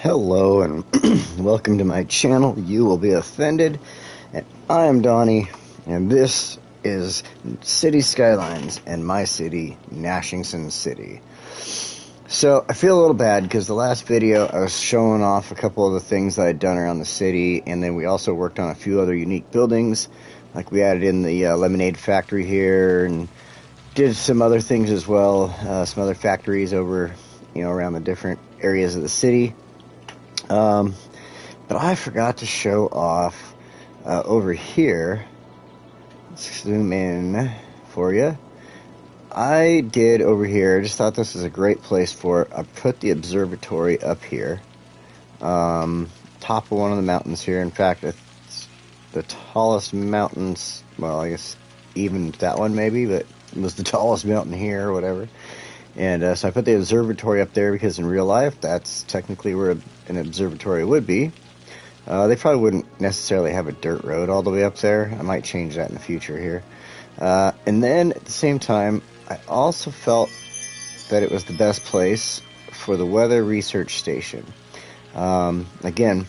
Hello and welcome to my channel. You will be offended. And I am Donnie, and this is City Skylines and my city, Gnashingson City. So I feel a little bad because the last video I was showing off a couple of the things that I'd done around the city, and then we also worked on a few other unique buildings. Like we added in the lemonade factory here and did some other things as well, some other factories over, around the different areas of the city. But I forgot to show off over here. Let's zoom in for you. I did over here. I just thought this was a great place for it. I put the observatory up here, top of one of the mountains here. In fact, it's the tallest mountains. Well, I guess even that one maybe, but it was the tallest mountain here or whatever. And so I put the observatory up there because in real life, that's technically where an observatory would be. They probably wouldn't necessarily have a dirt road all the way up there. I might change that in the future here. And then at the same time, I also felt that it was the best place for the weather research station. Again,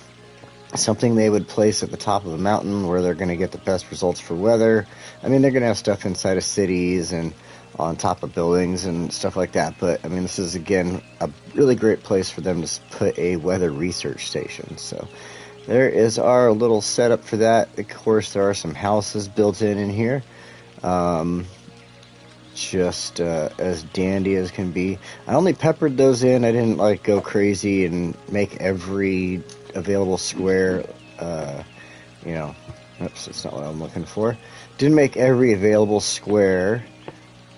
something they would place at the top of a mountain where they're going to get the best results for weather. I mean, they're going to have stuff inside of cities and on top of buildings and stuff like that, but I mean, this is again a really great place for them to put a weather research station. So there is our little setup for that. Of course, there are some houses built in here, just as dandy as can be. I only peppered those in. I didn't like go crazy and make every available square, oops, that's not what I'm looking for. Didn't make every available square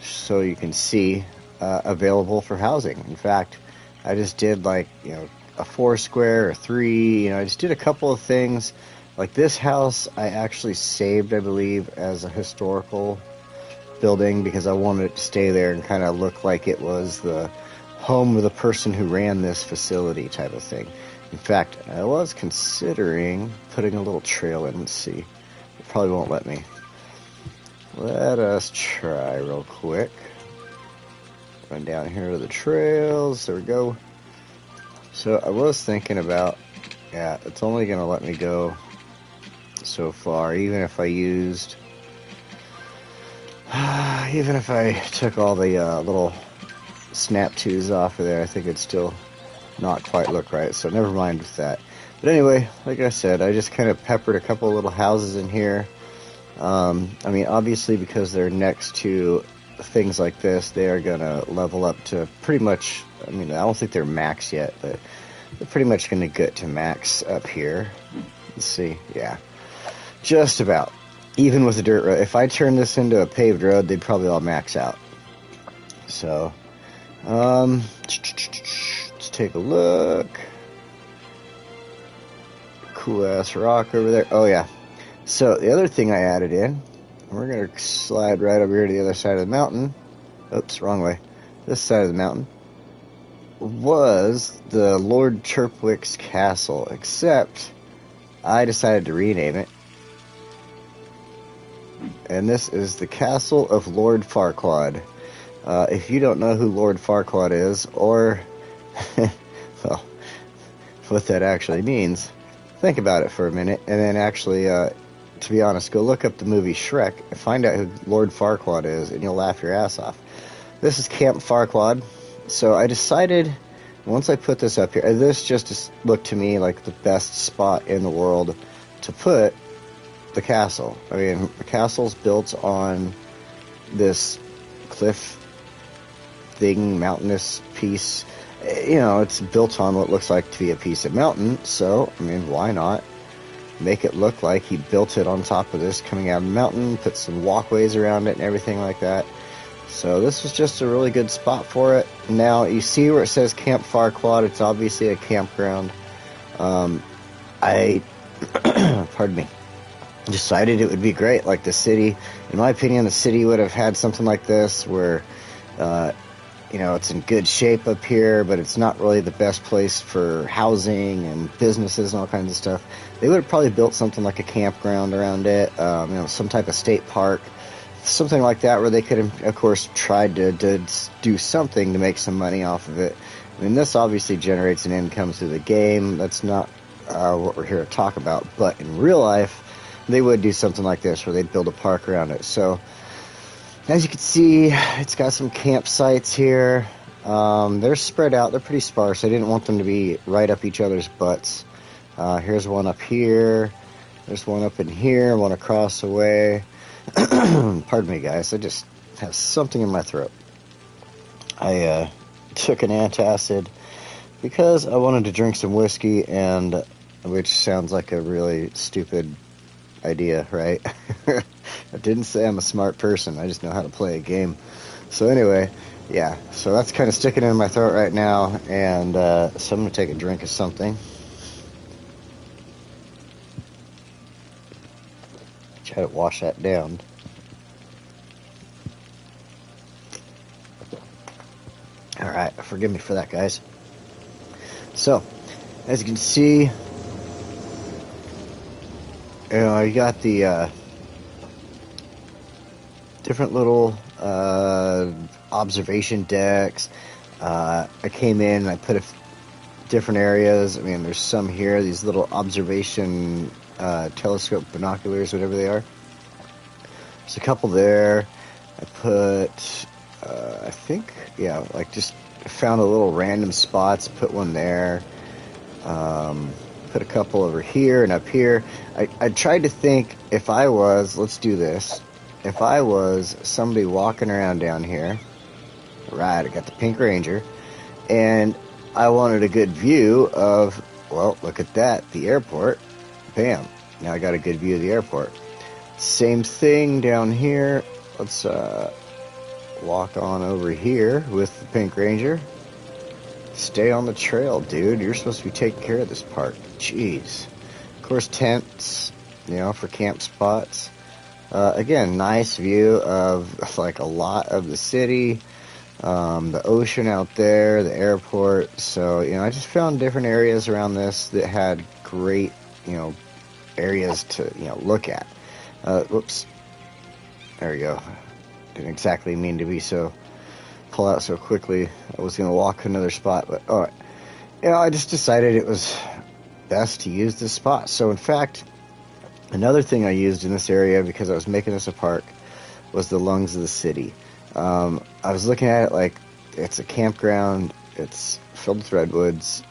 so you can see available for housing. In fact, I just did like, a 4 square or 3, I just did a couple of things. Like this house I actually saved, I believe, as a historical building because I wanted it to stay there and kind of look like it was the home of the person who ran this facility type of thing. In fact, I was considering putting a little trail in. Let's see. It probably won't let me. Let us try real quick. Run down here to the trails. There we go. So I was thinking about, it's only going to let me go so far. Even if I took all the little snap twos off of there, I think it'd still not quite look right. So never mind with that. But anyway, like I said, I just kind of peppered a couple of little houses in here. I mean, obviously, because they're next to things like this, they are going to level up to pretty much, I mean, I don't think they're max yet, but they're pretty much going to get to max up here. Let's see, yeah, just about. Even with a dirt road. If I turn this into a paved road, they'd probably all max out. So, let's take a look. Cool-ass rock over there. Oh, yeah. So the other thing I added in, we're going to slide right over here to the other side of the mountain. Oops, wrong way. This side of the mountain was the Lord Chirpwick's castle, except I decided to rename it. And this is the castle of Lord Farquaad. If you don't know who Lord Farquaad is, or, well, what that actually means, think about it for a minute, and then actually, to be honest, go look up the movie Shrek and find out who Lord Farquaad is, and you'll laugh your ass off. This is Camp Farquaad. So I decided, once I put this up here, this just looked to me like the best spot in the world to put the castle. I mean, the castle's built on this cliff thing, mountainous piece. It's built on what looks like to be a piece of mountain, so, I mean, why not make it look like he built it on top of this coming out of the mountain, put some walkways around it and everything like that. So this was just a really good spot for it. Now, you see where it says Camp Farquaad, it's obviously a campground. I, pardon me, decided it would be great, like the city. In my opinion, the city would have had something like this where, it's in good shape up here, but it's not really the best place for housing and businesses and all kinds of stuff. They would have probably built something like a campground around it, some type of state park, something like that, where they could have, of course, tried to do something to make some money off of it. I mean, this obviously generates an income through the game. That's not what we're here to talk about. But in real life, they would do something like this where they'd build a park around it. So, as you can see, it's got some campsites here. They're spread out. They're pretty sparse. I didn't want them to be right up each other's butts. Here's one up here. There's one up in here. One across the way. Pardon me, guys. I just have something in my throat. I took an antacid because I wanted to drink some whiskey, and which sounds like a really stupid idea, right? I didn't say I'm a smart person. I just know how to play a game. So anyway, yeah. So that's kind of sticking in my throat right now, and so I'm going to take a drink of something. Try to wash that down. Alright, forgive me for that, guys. So, as you can see, you got the different little observation decks. I came in and I put different areas. I mean, there's some here, these little observation telescope binoculars, whatever they are. There's a couple there. I put, I think, yeah, like just found a little random spots, put one there. Put a couple over here and up here. I tried to think if I was, let's do this, if I was somebody walking around down here, right, I got the Pink Ranger, and I wanted a good view of, well, look at that, the airport. Bam. Now I got a good view of the airport. Same thing down here. Let's walk on over here with the Pink Ranger. Stay on the trail, dude. You're supposed to be taking care of this park. Jeez. Of course, tents, for camp spots. Again, nice view of like a lot of the city, the ocean out there, the airport. So, I just found different areas around this that had great, areas to, look at. Whoops. There we go. Didn't exactly mean to pull out so quickly. I was going to walk another spot, but alright. I just decided it was best to use this spot. So in fact, another thing I used in this area, because I was making this a park, was the lungs of the city. I was looking at it like it's a campground, it's filled with redwoods.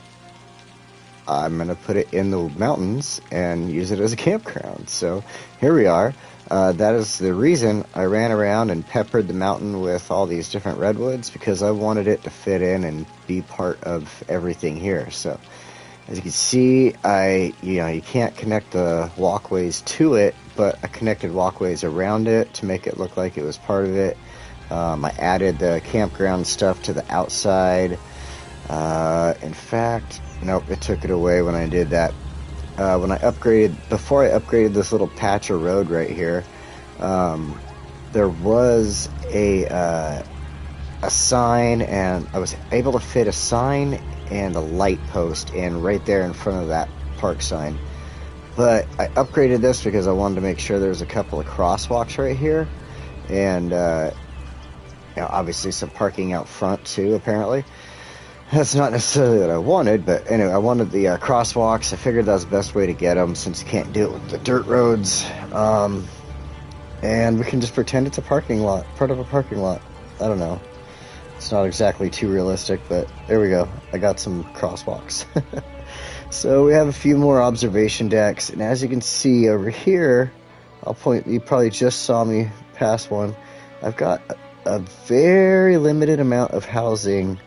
I'm going to put it in the mountains and use it as a campground. So here we are. That is the reason I ran around and peppered the mountain with all these different redwoods, because I wanted it to fit in and be part of everything here. So as you can see, you can't connect the walkways to it, but I connected walkways around it to make it look like it was part of it. I added the campground stuff to the outside. In fact, nope, it took it away when I did that. Before I upgraded this little patch of road right here, there was a sign, and I was able to fit a sign and a light post in right there in front of that park sign. But I upgraded this because I wanted to make sure there was a couple of crosswalks right here, and obviously some parking out front too, apparently. That's not necessarily what I wanted, but anyway, I wanted the crosswalks. I figured that was the best way to get them, since you can't do it with the dirt roads. And we can just pretend it's a parking lot, part of a parking lot. I don't know. It's not exactly too realistic, but there we go. I got some crosswalks. So we have a few more observation decks, and as you can see over here, you probably just saw me pass one. I've got a very limited amount of housing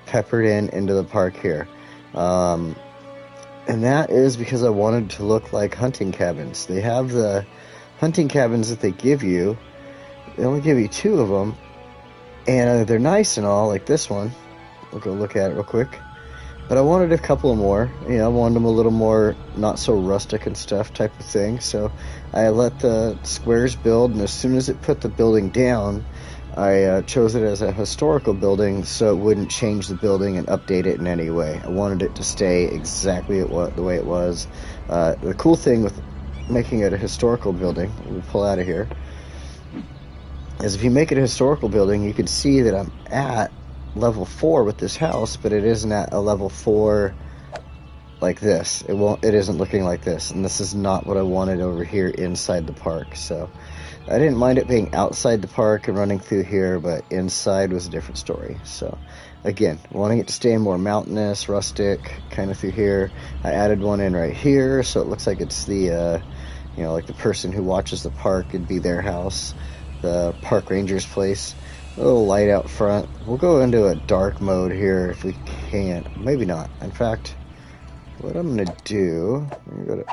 peppered into the park here, and that is because I wanted to look like hunting cabins. They have the hunting cabins that they give you. They only give you 2 of them, and they're nice and all, like this one. We'll go look at it real quick. But I wanted a couple more. I wanted them a little more not so rustic and stuff type of thing. So I let the squares build, and as soon as it put the building down, I chose it as a historical building, so it wouldn't change the building and update it in any way. I wanted it to stay exactly the way it was. The cool thing with making it a historical building, we'll pull out of here, is if you make it a historical building, you can see that I'm at level 4 with this house, but it isn't at a level 4 like this. It isn't looking like this, and this is not what I wanted over here inside the park. So I didn't mind it being outside the park and running through here, but inside was a different story. So again, wanting it to stay more mountainous, rustic, kind of through here. I added one in right here, so it looks like it's the like the person who watches the park, it'd be their house, the park ranger's place. A little light out front. We'll go into a dark mode here if we can. Maybe not. In fact, what I'm gonna do, I'm gonna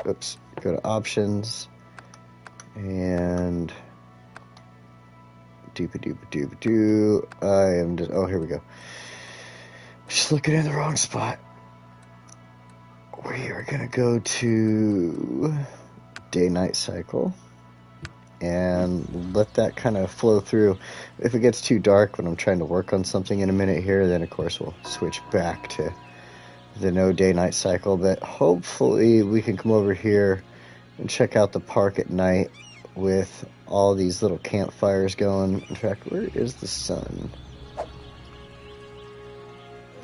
go to options, and I am just, oh, here we go. Just looking in the wrong spot. We are gonna go to day-night cycle and let that kind of flow through. If it gets too dark when I'm trying to work on something in a minute here, then of course we'll switch back to the no day-night cycle. But hopefully we can come over here and check out the park at night with all these little campfires going. In fact, where is the sun?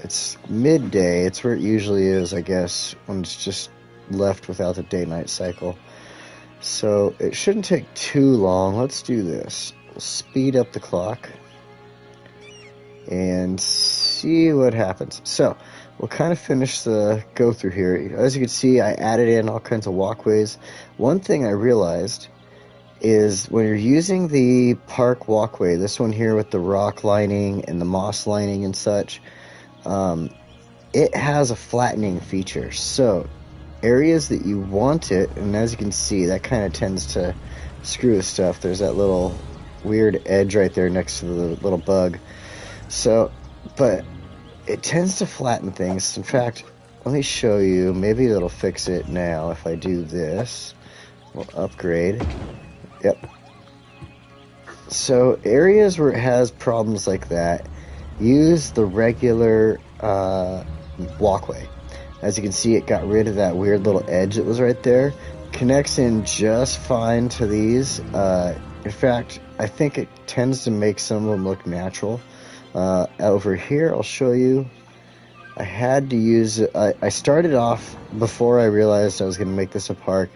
It's midday. It's where it usually is, I guess, when it's just left without the day-night cycle. So it shouldn't take too long. Let's do this. We'll speed up the clock and see what happens. So we'll kind of finish the go through here. As you can see, I added in all kinds of walkways. One thing I realized is when you're using the park walkway, this one here with the rock lining and the moss lining and such, it has a flattening feature. So areas that you want it, and as you can see, that kind of tends to screw with stuff. There's that little weird edge right there next to the little bug. So, but it tends to flatten things. In fact, let me show you. Maybe it'll fix it now if I do this. We'll upgrade. Yep. So areas where it has problems like that, use the regular walkway. As you can see, it got rid of that weird little edge that was right there. Connects in just fine to these. In fact, I think it tends to make some of them look natural. Over here, I'll show you. I had to use it. I started off, before I realized I was going to make this a park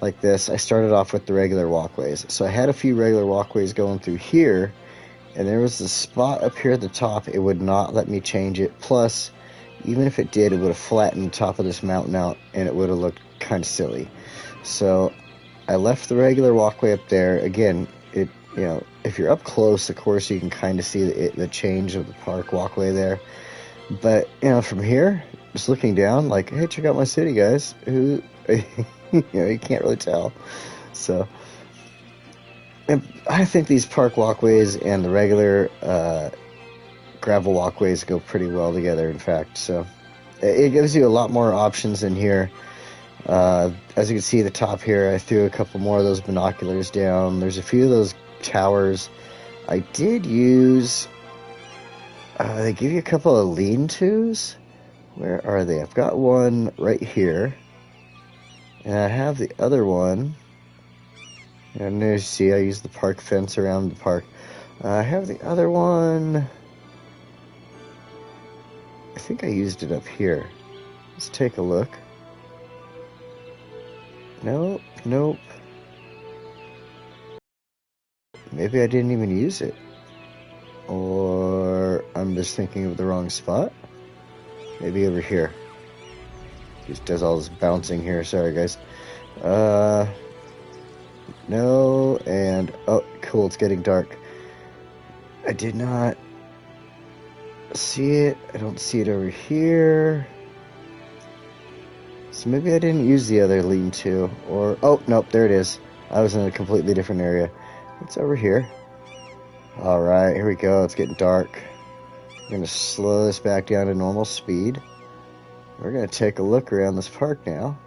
like this, I started off with the regular walkways. So I had a few regular walkways going through here, and there was a spot up here at the top. It would not let me change it. Plus, even if it did, it would have flattened the top of this mountain out, and it would have looked kind of silly. So I left the regular walkway up there. Again, if you're up close, of course, you can kind of see the change of the park walkway there. But, from here, just looking down, like, hey, check out my city, guys. You can't really tell. So, and I think these park walkways and the regular gravel walkways go pretty well together, in fact. So it gives you a lot more options in here. As you can see, the top here, I threw a couple more of those binoculars down. There's a few of those towers. I did use, they give you a couple of lean-tos. Where are they? I've got one right here, and I have the other one. And there you see, I used the park fence around the park. I have the other one. I think I used it up here. Let's take a look. Nope. Maybe I didn't even use it. Or I'm just thinking of the wrong spot. Maybe over here. Just does all this bouncing here. Sorry, guys. No, and oh, cool, it's getting dark. I did not see it. I don't see it over here. So maybe I didn't use the other lean-to. Or, oh, nope, there it is. I was in a completely different area. It's over here. Alright, here we go. It's getting dark. I'm going to slow this back down to normal speed. We're going to take a look around this park now.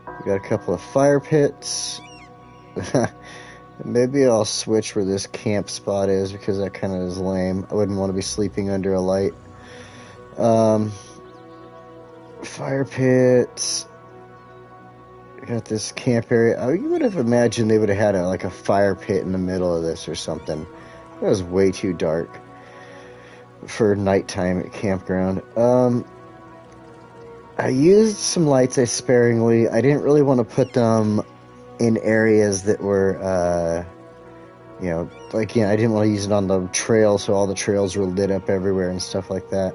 We got a couple of fire pits. Maybe I'll switch where this camp spot is, because that kind of is lame. I wouldn't want to be sleeping under a light. Fire pits. We got this camp area. You would have imagined they would have had a fire pit in the middle of this or something. It was way too dark. for nighttime at campground. I used some lights sparingly. I didn't really want to put them in areas that were, I didn't want to use it on the trail, so all the trails were lit up everywhere and stuff like that.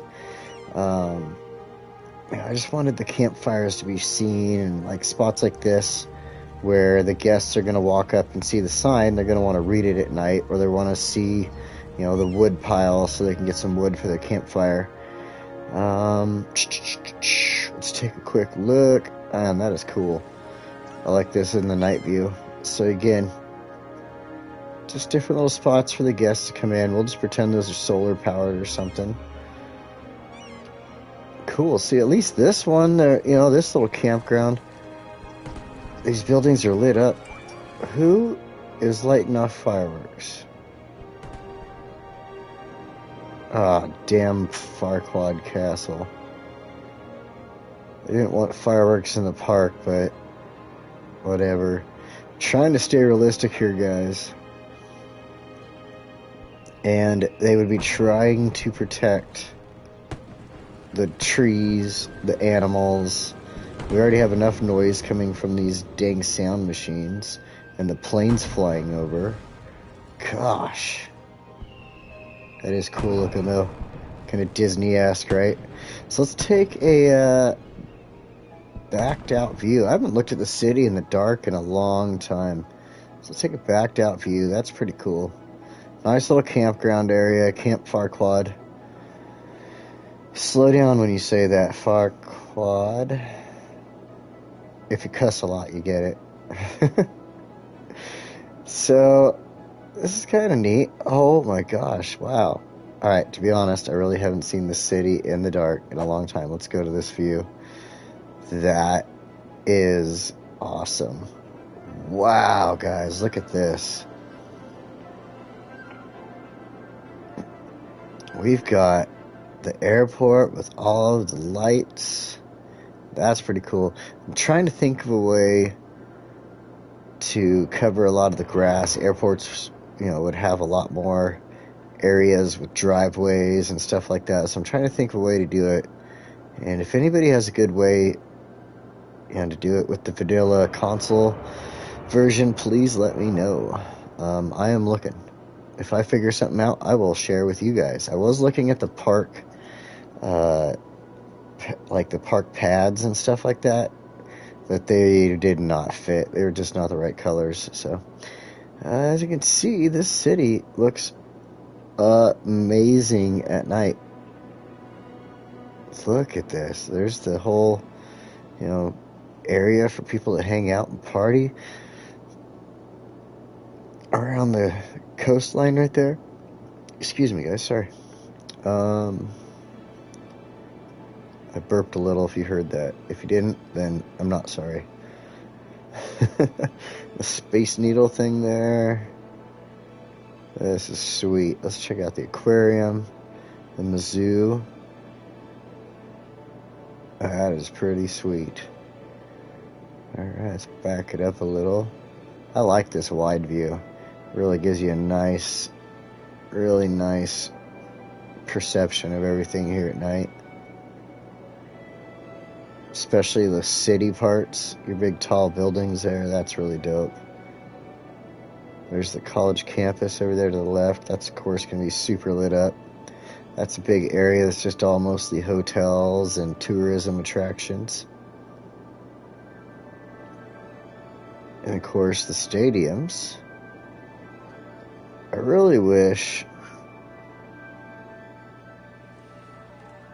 I just wanted the campfires to be seen, and like spots like this where the guests are going to walk up and see the sign. They're going to want to read it at night, or they want to see, the wood pile so they can get some wood for their campfire. Let's take a quick look. Man, that is cool. I like this in the night view. So again, just different little spots for the guests to come in. We'll just pretend those are solar powered or something. Cool. See, at least this one, this little campground, these buildings are lit up. Who is lighting off fireworks? Ah, damn Farquaad Castle. They didn't want fireworks in the park, but whatever. Trying to stay realistic here, guys. And they would be trying to protect the trees, the animals. We already have enough noise coming from these dang sound machines and the planes flying over. Gosh. That is cool looking though. Kind of Disney-esque, right? So let's take a backed out view. I haven't looked at the city in the dark in a long time. So let's take a backed out view. That's pretty cool. Nice little campground area. Camp Farquaad. Slow down when you say that, Farquaad. If you cuss a lot, you get it. So, this is kind of neat. Oh my gosh, wow. Alright, to be honest, I really haven't seen the city in the dark in a long time. Let's go to this view. That is awesome. Wow, guys, look at this. We've got the airport with all of the lights. That's pretty cool. I'm trying to think of a way to cover a lot of the grass. Airports, would have a lot more areas with driveways and stuff like that. So I'm trying to think of a way to do it. And if anybody has a good way to do it with the vanilla console version, please let me know. I am looking. If I figure something out, I will share with you guys. I was looking at the park, like the park pads and stuff like that, but they did not fit. They were just not the right colors. So, as you can see, this city looks amazing at night. Look at this. There's the whole, area for people to hang out and party around the coastline right there. Excuse me, guys. Sorry. I burped a little if you heard that. If you didn't, then I'm not sorry. The Space Needle thing there. This is sweet. Let's check out the aquarium and the zoo. That is pretty sweet. Alright, let's back it up a little. I like this wide view. It really gives you a really nice perception of everything here at night. Especially the city parts. Your big tall buildings there, that's really dope. There's the college campus over there to the left. That's, of course, going to be super lit up. That's a big area that's just all mostly hotels and tourism attractions. And, of course, the stadiums. I really wish...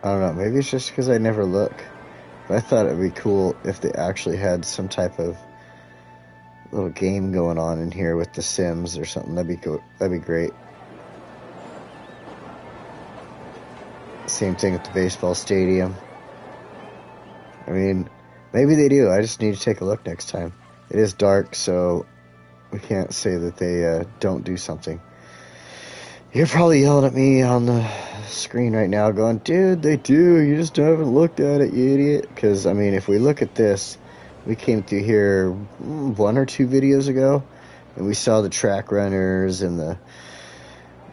I don't know, maybe it's just because I never look. But I thought it would be cool if they actually had some type of little game going on in here with the Sims or something. That'd be cool. That'd be great. Same thing with the baseball stadium. I mean, maybe they do. I just need to take a look next time. It is dark, so we can't say that they don't do something. You're probably yelling at me on the screen right now going, dude, they do. You just haven't looked at it, you idiot. Because, I mean, if we look at this, we came through here 1 or 2 videos ago, and we saw the track runners and the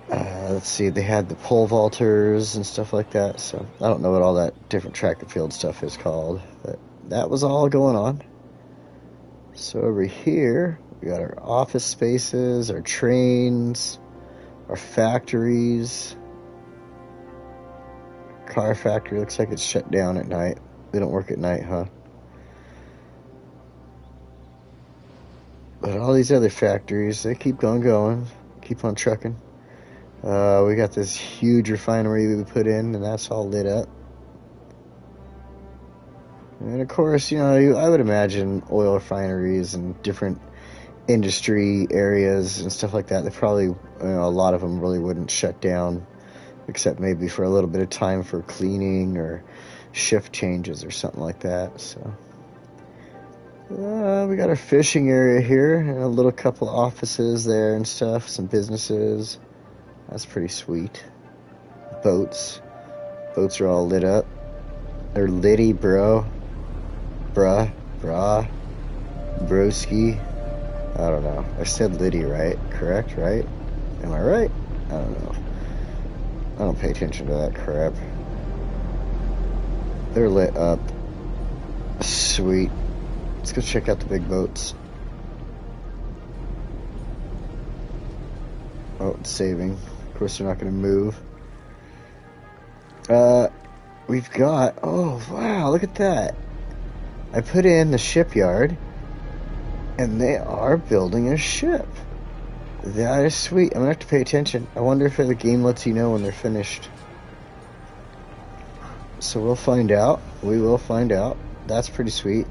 Let's see, they had the pole vaulters and stuff like that, so I don't know what all that different track and field stuff is called, but that was all going on. So over here, we got our office spaces, our trains, our factories. Car factory looks like it's shut down at night. They don't work at night, huh? But all these other factories, they keep going, keep on trucking. We got this huge refinery we put in, and that's all lit up. And of course, I would imagine oil refineries and different industry areas and stuff like that, they probably, a lot of them really wouldn't shut down, except maybe for a little bit of time for cleaning or shift changes or something like that. So we got our fishing area here, and a little couple of offices there and stuff, some businesses. That's pretty sweet. Boats are all lit up. They're litty, bruh, broski. I don't know. I said litty, right? Correct, right? Am I right? I don't know. I don't pay attention to that crap. They're lit up. Sweet. Let's go check out the big boats. Oh, it's saving. Of course, they're not going to move. We've got... Oh, wow, look at that. I put in the shipyard, and they are building a ship. That is sweet. I'm going to have to pay attention. I wonder if the game lets you know when they're finished. So we'll find out. We will find out. That's pretty sweet.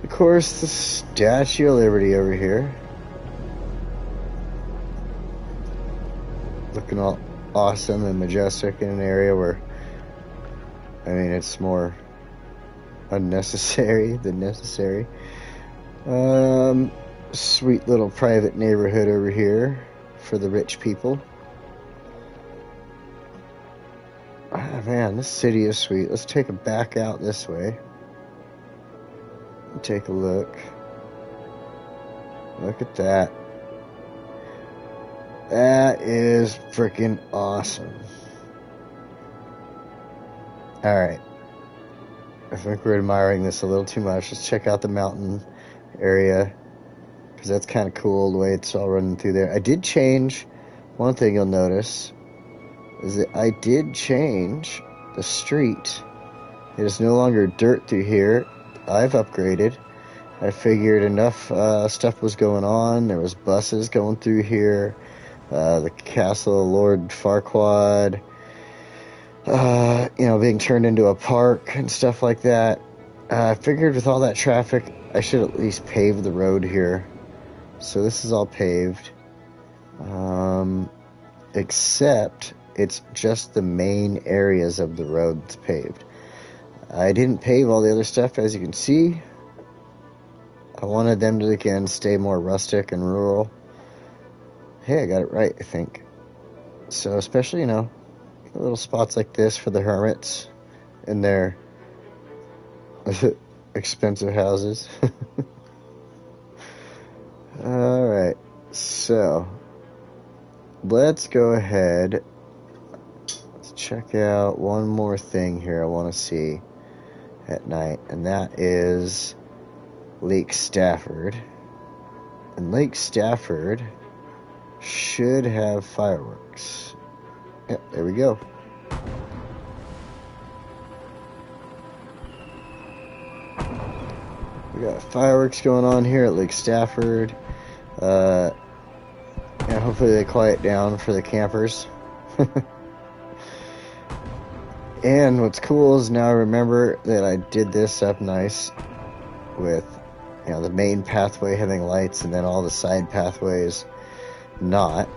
Of course, the Statue of Liberty over here. Looking all awesome and majestic in an area where, it's more unnecessary than necessary. Sweet little private neighborhood over here for the rich people. Ah, man, this city is sweet. Let's take a back out this way. Take a look. Look at that. That is freaking awesome. Alright. I think we're admiring this a little too much. Let's check out the mountain area, because that's kind of cool the way it's all running through there. I did change, one thing you'll notice is that I did change the street. It is no longer dirt through here. I've upgraded. I figured enough stuff was going on. There was buses going through here. The castle of Lord Farquaad, being turned into a park and stuff like that. I figured with all that traffic, I should at least pave the road here. So this is all paved. Except it's just the main areas of the road that's paved. I didn't pave all the other stuff, as you can see. I wanted them to, again, stay more rustic and rural. Hey, I got it right, I think. So, especially, little spots like this for the hermits in their expensive houses. Alright, so let's go ahead. Let's check out one more thing here I want to see at night, and that is Lake Stafford. And Lake Stafford should have fireworks. Yep, there we go. We got fireworks going on here at Lake Stafford. Hopefully they quiet down for the campers. And what's cool is now I remember that I did this up nice with, the main pathway having lights and then all the side pathways not.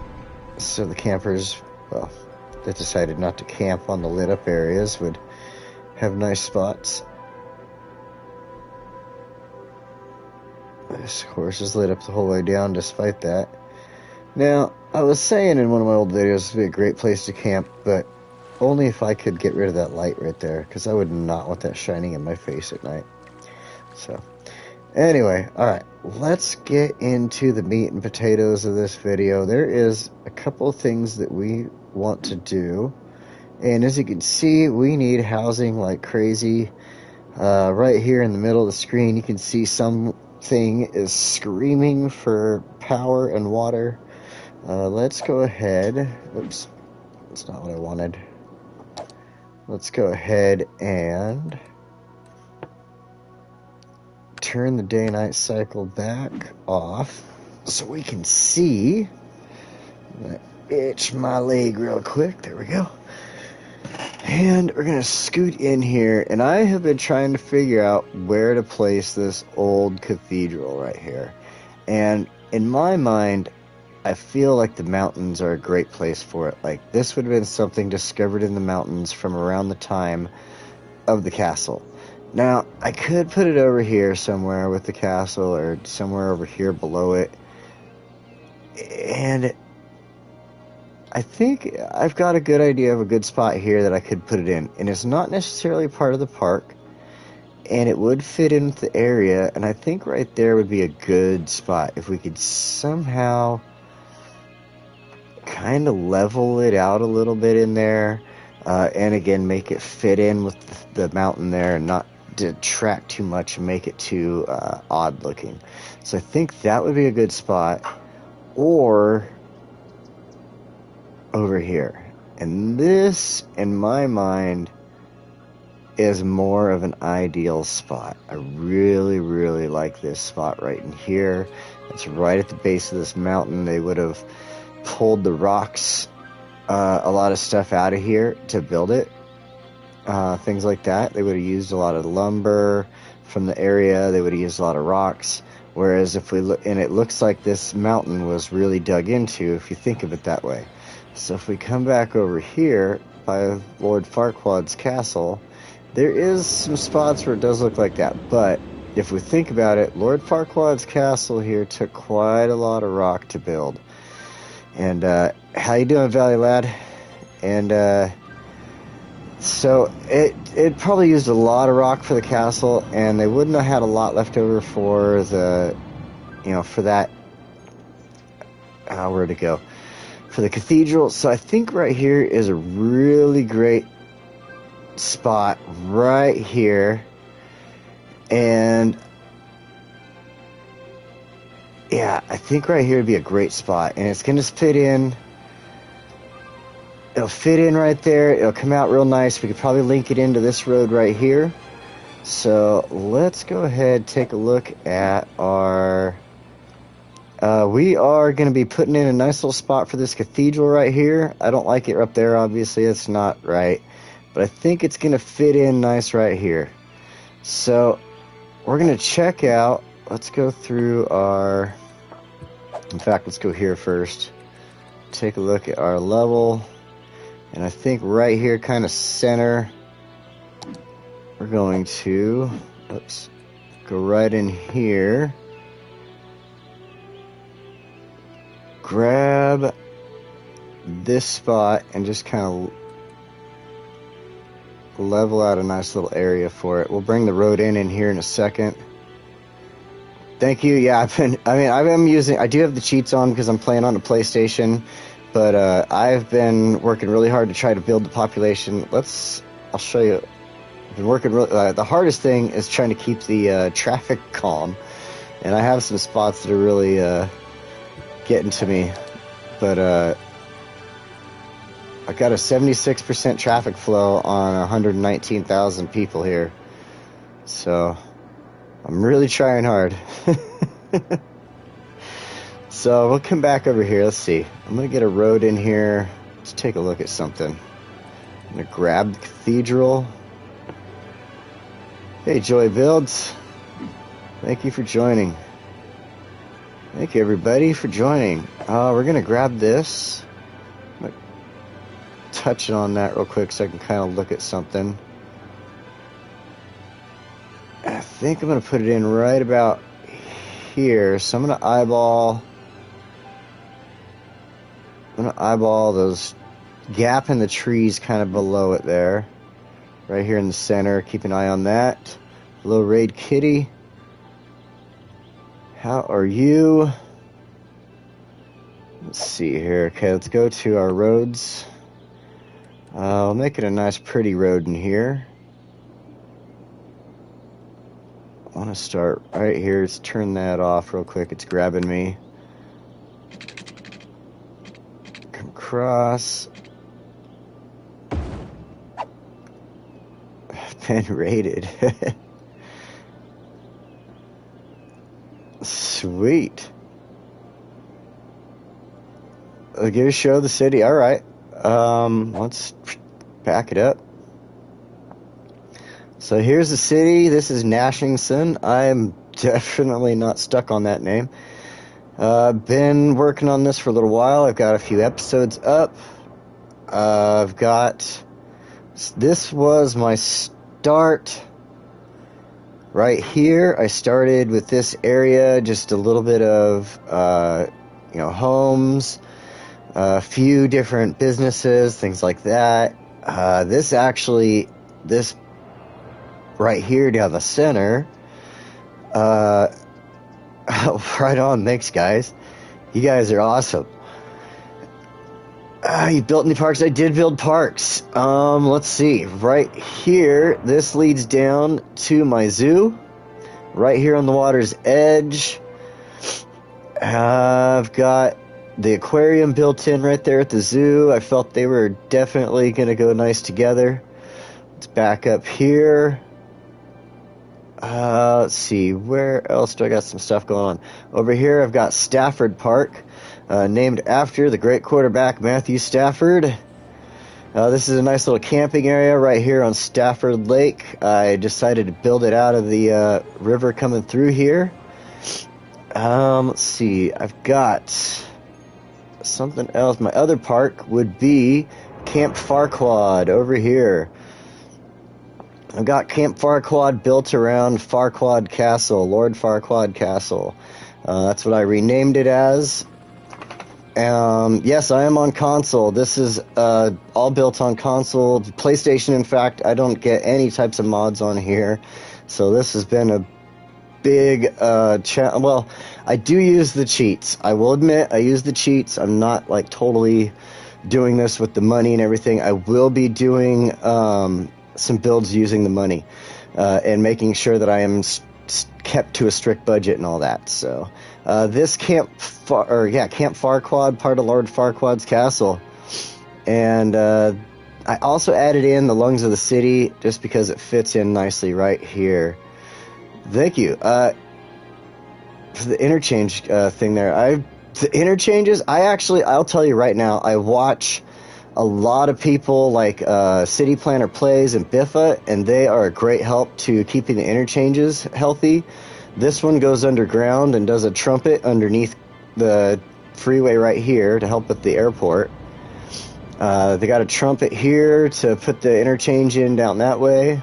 So the campers, that decided not to camp on the lit up areas would have nice spots. This course is lit up the whole way down despite that. Now, I was saying in one of my old videos this would be a great place to camp, but only if I could get rid of that light right there, because I would not want that shining in my face at night. So, Anyway, alright, let's get into the meat and potatoes of this video. There is a couple of things that we want to do, and as you can see, we need housing like crazy. Right here in the middle of the screen, you can see something is screaming for power and water. Let's go ahead. Oops, that's not what I wanted. Let's go ahead and turn the day-night cycle back off so we can see. I'm gonna itch my leg real quick. There we go. And we're gonna scoot in here, and I have been trying to figure out where to place this old cathedral right here. And in my mind, I feel like the mountains are a great place for it. Like, this would have been something discovered in the mountains from around the time of the castle. Now, I could put it over here somewhere with the castle, or somewhere over here below it. And I think I've got a good idea of a good spot here that I could put it in. And it's not necessarily part of the park, and it would fit in with the area. And I think right there would be a good spot if we could somehow kind of level it out a little bit in there. And again, make it fit in with the mountain there and not detract too much and make it too odd looking. So I think that would be a good spot. Or over here. And this, in my mind, is more of an ideal spot. I really, really like this spot right in here. It's right at the base of this mountain. They would have pulled the rocks, a lot of stuff out of here to build it. Things like that. They would have used a lot of lumber from the area. They would have used a lot of rocks. Whereas if we look, and it looks like this mountain was really dug into, if you think of it that way. So if we come back over here by Lord Farquaad's castle, there is some spots where it does look like that. But if we think about it, Lord Farquaad's castle here took quite a lot of rock to build. And how you doing, Valley Lad? And so it probably used a lot of rock for the castle, and they wouldn't have had a lot left over for the, for that. Where'd it go? For the cathedral. So I think right here is a really great spot right here. And yeah, I think right here would be a great spot, and it's going to fit in. It'll fit in right there. It'll come out real nice. We could probably link it into this road right here. So let's go ahead and take a look at our... we are going to be putting in a nice little spot for this cathedral right here. I don't like it up there, obviously. It's not right. But I think it's going to fit in nice right here. So we're going to check out... Let's go through our... In fact, let's go here first. Take a look at our level. And I think right here, kind of center, we're going to, go right in here. Grab this spot and just kind of level out a nice little area for it. We'll bring the road in here in a second. Thank you. Yeah, I do have the cheats on because I'm playing on a PlayStation. But I've been working really hard to try to build the population. I'll show you. I've been working really, the hardest thing is trying to keep the traffic calm. And I have some spots that are really getting to me. But I got a 76% traffic flow on 119,000 people here. So I'm really trying hard. So we'll come back over here. Let's see. I'm going to get a road in here. Let's take a look at something. I'm going to grab the cathedral. Hey, Joy Builds. Thank you for joining. Thank you, everybody, for joining. We're going to grab this. I'm going to touch on that real quick so I can kind of look at something. I think I'm going to put it in right about here. So I'm going to eyeball those gap in the trees kind of below it there. Right here in the center. Keep an eye on that. Hello, Raid Kitty. How are you? Let's see here. Okay, let's go to our roads. I'll make it a nice pretty road in here. I want to start right here. Let's turn that off real quick. It's grabbing me. Come across. Been raided. Sweet. I'll give a show of the city. All right. Let's back it up. So here's the city. This is Gnashingson. I'm definitely not stuck on that name. Been working on this for a little while. I've got a few episodes up. This was my start right here. I started with this area, just a little bit of, homes, a few different businesses, things like that. This right here down the center, right on, thanks guys. You guys are awesome. You built any parks? I did build parks. Let's see. Right here, this leads down to my zoo. Right here on the water's edge. I've got the aquarium built in right there at the zoo. I felt they were definitely going to go nice together. Let's back up here. Let's see. Where else do I got some stuff going on? Over here, I've got Stafford Park. Named after the great quarterback Matthew Stafford. This is a nice little camping area right here on Stafford Lake. I decided to build it out of the river coming through here. Let's see. I've got something else. My other park would be Camp Farquaad over here. I've got Camp Farquaad built around Farquaad Castle, Lord Farquaad Castle. That's what I renamed it as. Yes, I am on console. This is all built on console. PlayStation, in fact, I don't get any types of mods on here. So this has been a big well, I do use the cheats. I will admit I use the cheats. I'm not like totally doing this with the money and everything. I will be doing some builds using the money and making sure that I am kept to a strict budget and all that. So this Camp Farquaad, part of Lord Farquaad's castle, and I also added in the lungs of the city just because it fits in nicely right here. Thank you for the interchange thing there. The interchanges, I'll tell you right now, I watch a lot of people like City Planner Plays and Biffa, and they are a great help to keeping the interchanges healthy. This one goes underground and does a trumpet underneath the freeway right here to help with the airport. They got a trumpet here to put the interchange in down that way.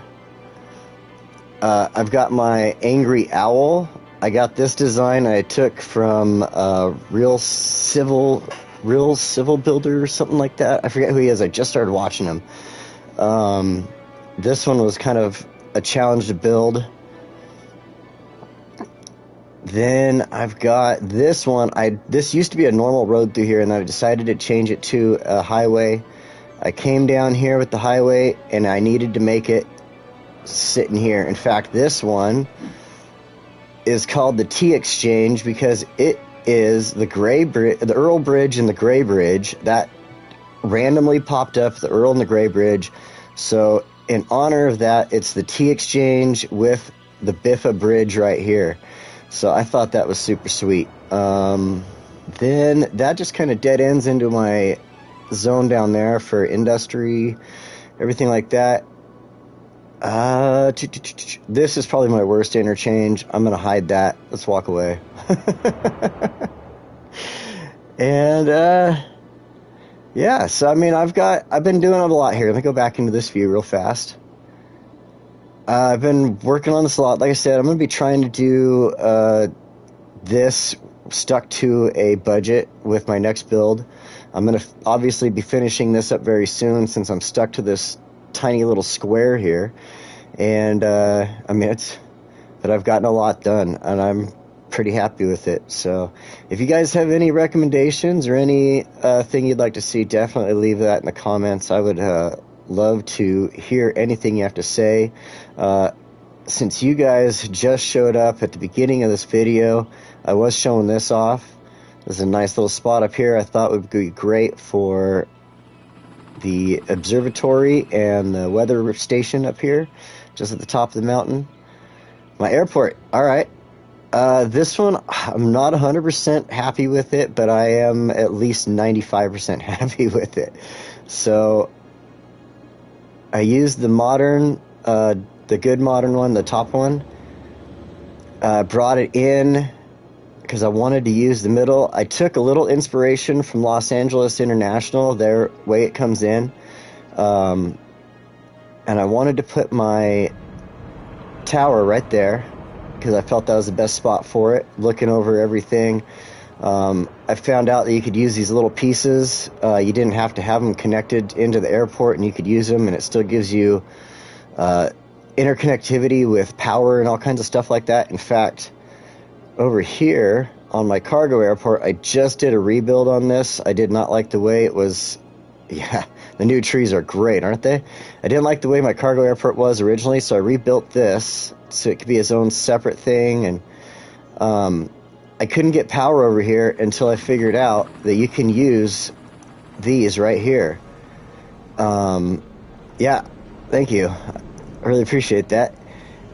I've got my Angry Owl. I got this design I took from Real Civil Builder or something like that. I forget who he is. I just started watching him. This one was kind of a challenge to build. Then I've got this one. This used to be a normal road through here, and I decided to change it to a highway. I came down here with the highway, and I needed to make it sit in here. In fact, this one is called the T Exchange because it is the Earl Bridge and the Gray Bridge that randomly popped up, the Earl and the Gray Bridge. So in honor of that, it's the T Exchange with the Biffa Bridge right here. So I thought that was super sweet. Then that just kind of dead ends into my zone down there for industry, everything like that. This is probably my worst interchange. I'm going to hide that. Let's walk away. And, yeah, so I mean, I've been doing a lot here. Let me go back into this view real fast. I've been working on this a lot. Like I said, I'm going to be trying to do, this stuck to a budget with my next build. I'm going to obviously be finishing this up very soon since I'm stuck to this tiny little square here. And, I mean, but I've gotten a lot done, and I'm pretty happy with it. So if you guys have any recommendations or any thing you'd like to see, definitely leave that in the comments. I would love to hear anything you have to say. Since you guys just showed up at the beginning of this video, I was showing this off. There's a nice little spot up here I thought would be great for the observatory and the weather station up here, just at the top of the mountain. My airport, all right. This one, I'm not 100% happy with it, but I am at least 95% happy with it. So I used the modern, the good modern one, the top one. Brought it in because I wanted to use the middle. I took a little inspiration from Los Angeles International, their way it comes in. And I wanted to put my tower right there because I felt that was the best spot for it, looking over everything. I found out that you could use these little pieces. You didn't have to have them connected into the airport, and you could use them, and it still gives you interconnectivity with power and all kinds of stuff like that. In fact, over here on my cargo airport, I just did a rebuild on this. I did not like the way it was. Yeah, the new trees are great, aren't they? I didn't like the way my cargo airport was originally, so I rebuilt this so it could be its own separate thing. And I couldn't get power over here until I figured out that you can use these right here. Yeah, thank you. I really appreciate that.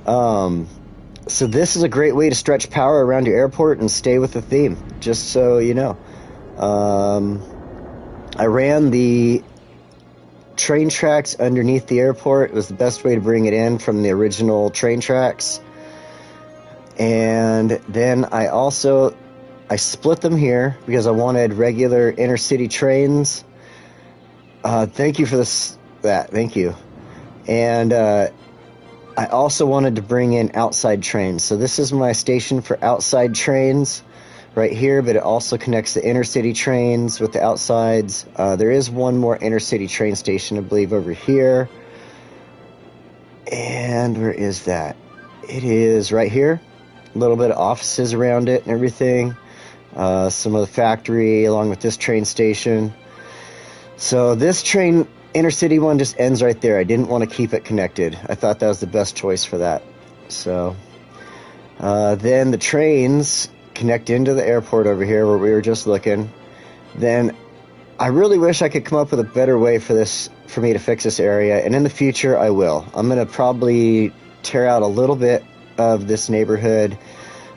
So this is a great way to stretch power around your airport and stay with the theme, just so you know. I ran the train tracks underneath the airport. It was the best way to bring it in from the original train tracks. And then I split them here because I wanted regular intercity trains. Thank you for that. Thank you. And I also wanted to bring in outside trains. So this is my station for outside trains right here, but it also connects the intercity trains with the outsides. There is one more intercity train station, I believe, over here. And where is that? It is right here. A little bit of offices around it and everything. Some of the factory along with this train station. So this train intercity one just ends right there. I didn't want to keep it connected. I thought that was the best choice for that. So then the trains connect into the airport over here where we were just looking. Then I really wish I could come up with a better way for me to fix this area, and in the future I will. I'm going to probably tear out a little bit of this neighborhood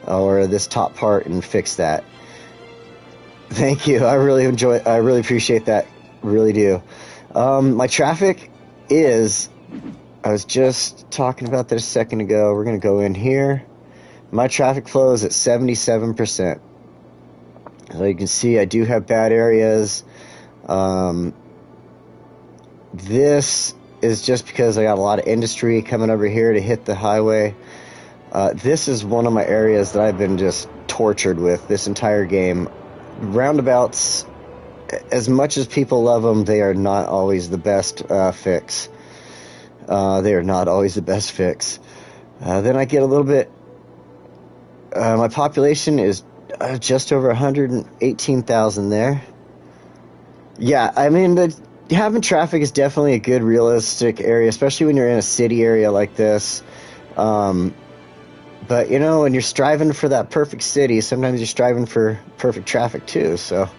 or this top part and fix that. Thank you. I really appreciate that. Really do. My traffic is, I was just talking about that a second ago. We're going to go in here. My traffic flow is at 77%. So you can see I do have bad areas. This is just because I got a lot of industry coming over here to hit the highway. This is one of my areas that I've been just tortured with this entire game. Roundabouts, as much as people love them, they are not always the best fix. They are not always the best fix. Then I get a little bit... my population is just over 118,000 there. Yeah, I mean, having traffic is definitely a good realistic area, especially when you're in a city area like this. But, you know, when you're striving for that perfect city, sometimes you're striving for perfect traffic too, so...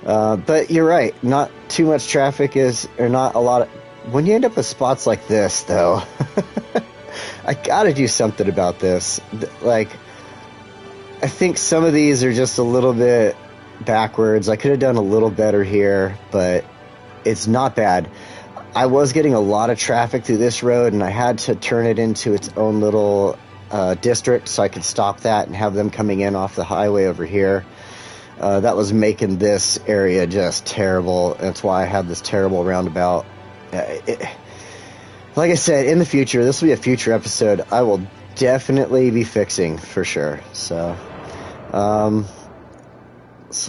but you're right, not too much traffic or not a lot of... When you end up with spots like this, though, I gotta do something about this. Like, I think some of these are just a little bit backwards. I could have done a little better here, but it's not bad. I was getting a lot of traffic through this road, and I had to turn it into its own little district so I could stop that and have them coming in off the highway over here. That was making this area just terrible. That's why I have this terrible roundabout. Like I said, in the future, this will be a future episode. I will definitely be fixing for sure. So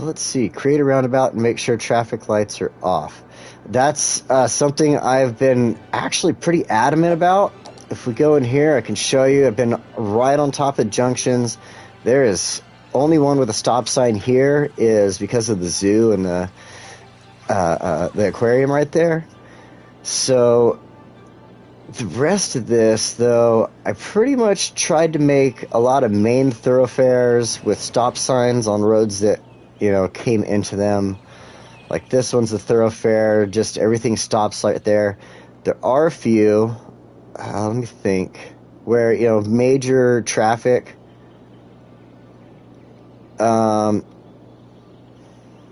let's see. Create a roundabout and make sure traffic lights are off. That's something I've been actually pretty adamant about. If we go in here, I can show you. I've been right on top of junctions, There is only one with a stop sign here is because of the zoo and the aquarium right there. So the rest of this, though, I pretty much tried to make a lot of main thoroughfares with stop signs on roads that, you know, came into them. Like this one's a thoroughfare, just everything stops right there. There are a few, let me think, where, you know, major traffic,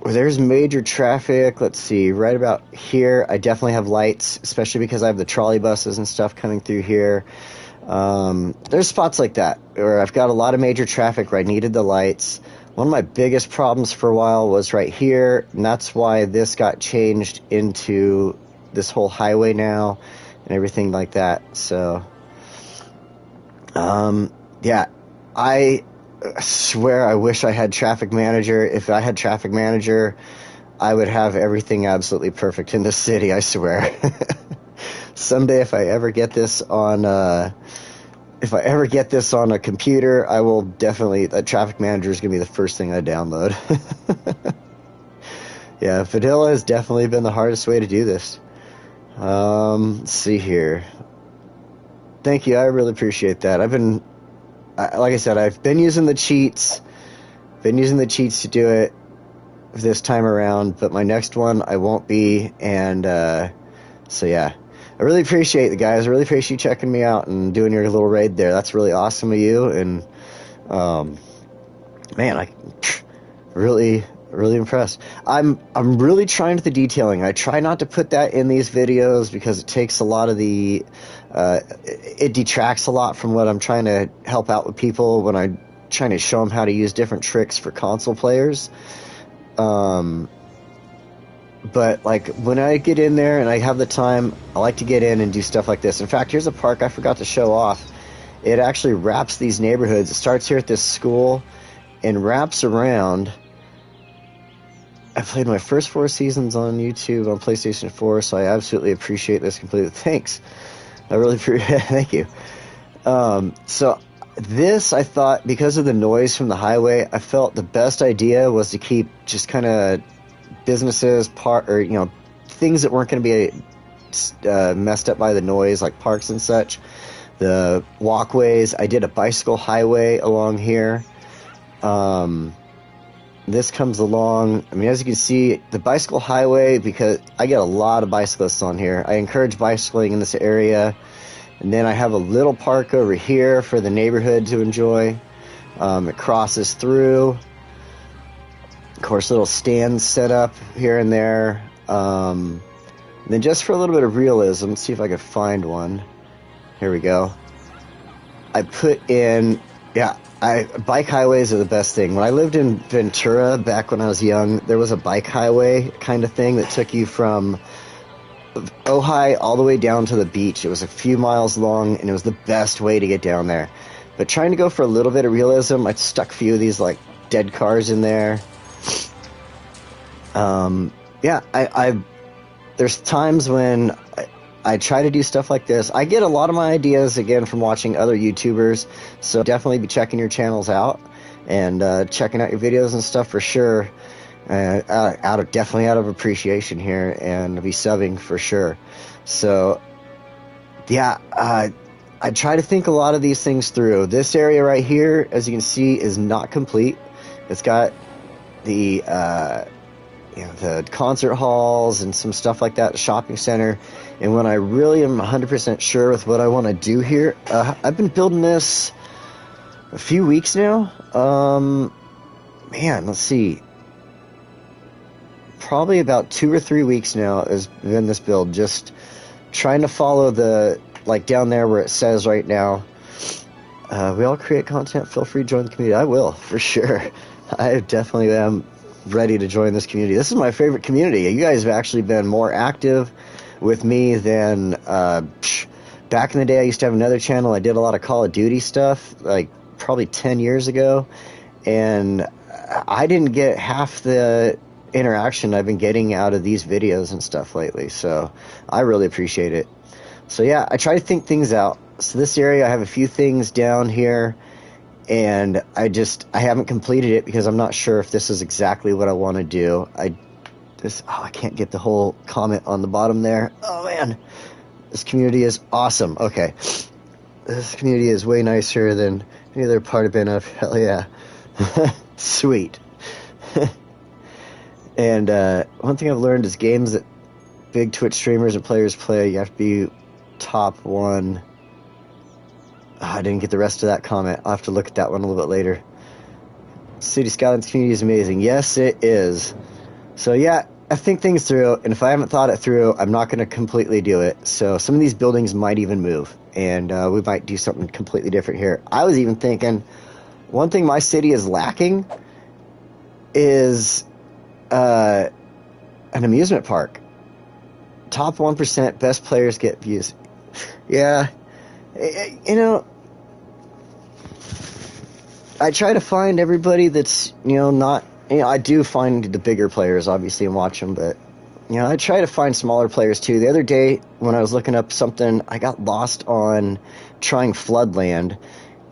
where there's major traffic, let's see, right about here, I definitely have lights, especially because I have the trolley buses and stuff coming through here. There's spots like that where I've got a lot of major traffic where I needed the lights. One of my biggest problems for a while was right here, and that's why this got changed into this whole highway now and everything like that. So, yeah, I swear I wish I had Traffic Manager. If I had Traffic Manager, I would have everything absolutely perfect in the city, I swear. Someday if I ever get this on a computer, I will definitely, the Traffic Manager is going to be the first thing I download. Yeah, Vanilla has definitely been the hardest way to do this. Let's see here. Thank you, I really appreciate that. Like I said, I've been using the cheats. To do it this time around, but my next one I won't be, and so yeah. I really appreciate it, guys. I really appreciate you checking me out and doing your little raid there. That's really awesome of you, and man, I really impressed. I'm really trying with the detailing. I try not to put that in these videos because it takes a lot of the it detracts a lot from what I'm trying to help out with people when I'm trying to show them how to use different tricks for console players. But like when I get in there and I have the time, I like to get in and do stuff like this. In fact, here's a park I forgot to show off. It actually wraps these neighborhoods. It starts here at this school and wraps around. I played my first 4 seasons on YouTube on PlayStation 4, so I absolutely appreciate this completely. Thanks. I really appreciate it. Thank you. So this, I thought, because of the noise from the highway, I felt the best idea was to keep just kind of businesses, or, you know, things that weren't going to be messed up by the noise, like parks and such. The walkways, I did a bicycle highway along here. This comes along, I mean, as you can see, the bicycle highway, because I get a lot of bicyclists on here. I encourage bicycling in this area. And then I have a little park over here for the neighborhood to enjoy. It crosses through. Of course, little stands set up here and there. And then just for a little bit of realism, let's see if I can find one. Here we go. I put in, bike highways are the best thing. When I lived in Ventura back when I was young, there was a bike highway kind of thing that took you from Ojai all the way down to the beach. It was a few miles long, and it was the best way to get down there. But trying to go for a little bit of realism, I stuck a few of these like dead cars in there. There's times when I try to do stuff like this. I get a lot of my ideas, again, from watching other YouTubers, so definitely be checking your channels out and checking out your videos and stuff for sure. Definitely out of appreciation here, and be subbing for sure. So, yeah, I try to think a lot of these things through. This area right here, as you can see, is not complete. It's got the the concert halls and some stuff like that, the shopping center. And when I really am 100% sure with what I want to do here, I've been building this a few weeks now. Let's see. Probably about 2 or 3 weeks now has been this build. Just trying to follow the, like down there where it says right now, we all create content, feel free to join the community. I will, for sure. I definitely am ready to join this community. This is my favorite community. You guys have actually been more active with me than back in the day. I used to have another channel. I did a lot of Call of Duty stuff, like probably 10 years ago, and I didn't get half the interaction I've been getting out of these videos and stuff lately, so I really appreciate it. So yeah, I try to think things out. So this area, I have a few things down here, and I haven't completed it because I'm not sure if this is exactly what I want to do. I can't get the whole comment on the bottom there. Oh man, this community is awesome. Okay, this community is way nicer than any other part of Biffa. Hell yeah. Sweet. And one thing I've learned is games that big Twitch streamers and players play, you have to be top one. I didn't get the rest of that comment. I'll have to look at that one a little bit later. City Skylines community is amazing. Yes, it is. So yeah, I think things through, and if I haven't thought it through, I'm not going to completely do it. So some of these buildings might even move, and we might do something completely different here. I was even thinking, one thing my city is lacking is an amusement park. Top 1%, best players get views. Yeah, you know, I try to find everybody that's, not, I do find the bigger players, obviously, and watch them, but, I try to find smaller players, too. The other day, when I was looking up something, I got lost on trying Floodland,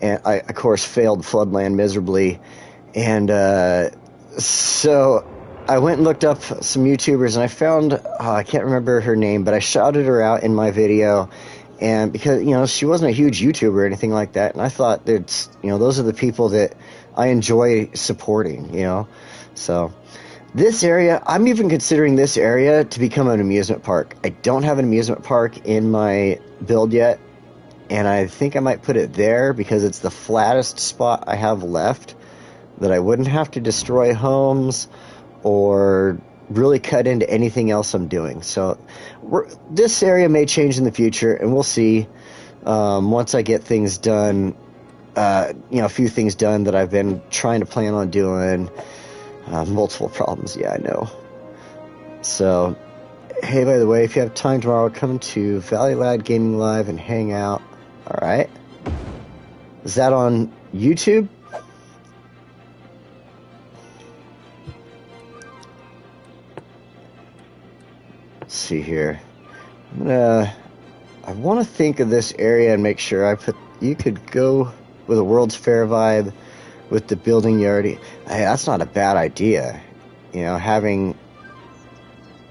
and I, of course, failed Floodland miserably, and so I went and looked up some YouTubers, and I found, I can't remember her name, but I shouted her out in my video, and because, she wasn't a huge YouTuber or anything like that, and I thought that, those are the people that I enjoy supporting, so this area, I'm even considering this area to become an amusement park. I don't have an amusement park in my build yet, and I think I might put it there because it's the flattest spot I have left that I wouldn't have to destroy homes or really cut into anything else I'm doing. So this area may change in the future, and we'll see once I get things done, a few things done that I've been trying to plan on doing. Multiple problems, yeah, I know. So, hey, by the way, if you have time tomorrow, come to Valley Lad Gaming Live and hang out. All right. Is that on YouTube? Let's see here. I want to think of this area and make sure you could go with a World's Fair vibe with the building you already. Hey, that's not a bad idea. Having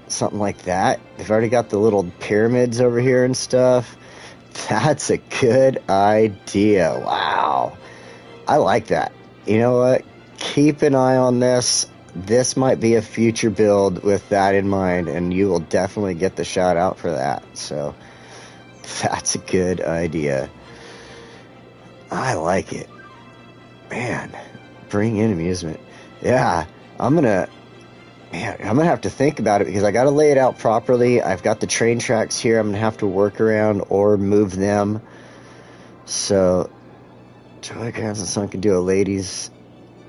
something like that. They've already got the little pyramids over here and stuff. That's a good idea. Wow. I like that. You know what? Keep an eye on this. This might be a future build with that in mind, and you will definitely get the shout out for that. So that's a good idea. I like it. Man, bring in amusement. Yeah, I'm gonna have to think about it because I gotta lay it out properly. I've got the train tracks here I'm gonna have to work around or move them. So Joy Grams and Son can do a ladies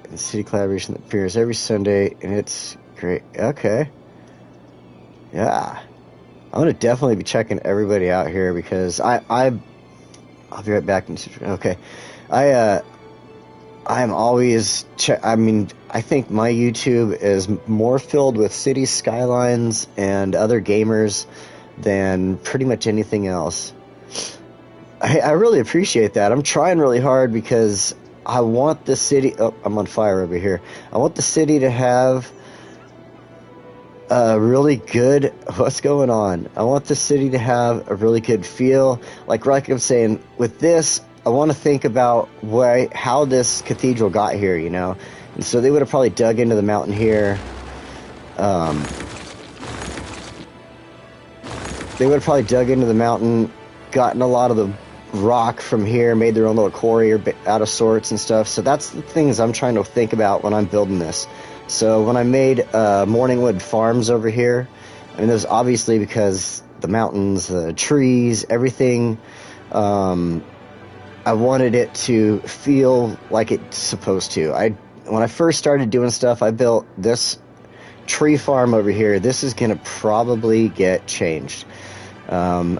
and city collaboration that appears every Sunday, and it's great. Okay. Yeah. I'm gonna definitely be checking everybody out here because I'll be right back. Okay. I'm always I think my YouTube is more filled with city skylines and other gamers than pretty much anything else. I really appreciate that. I'm trying really hard because I want the city... Oh, I'm on fire over here. I want the city to have a really good... What's going on? I want the city to have a really good feel. Like I'm saying, with this... I want to think about how this cathedral got here, And so they would have probably dug into the mountain here. They would have probably dug into the mountain, gotten a lot of the rock from here, made their own little quarry out of sorts and stuff. So that's the things I'm trying to think about when I'm building this. So when I made Morningwood Farms over here, it was obviously because the mountains, the trees, everything... I wanted it to feel like it's supposed to. When I first started doing stuff, I built this tree farm over here. This is going to probably get changed. Who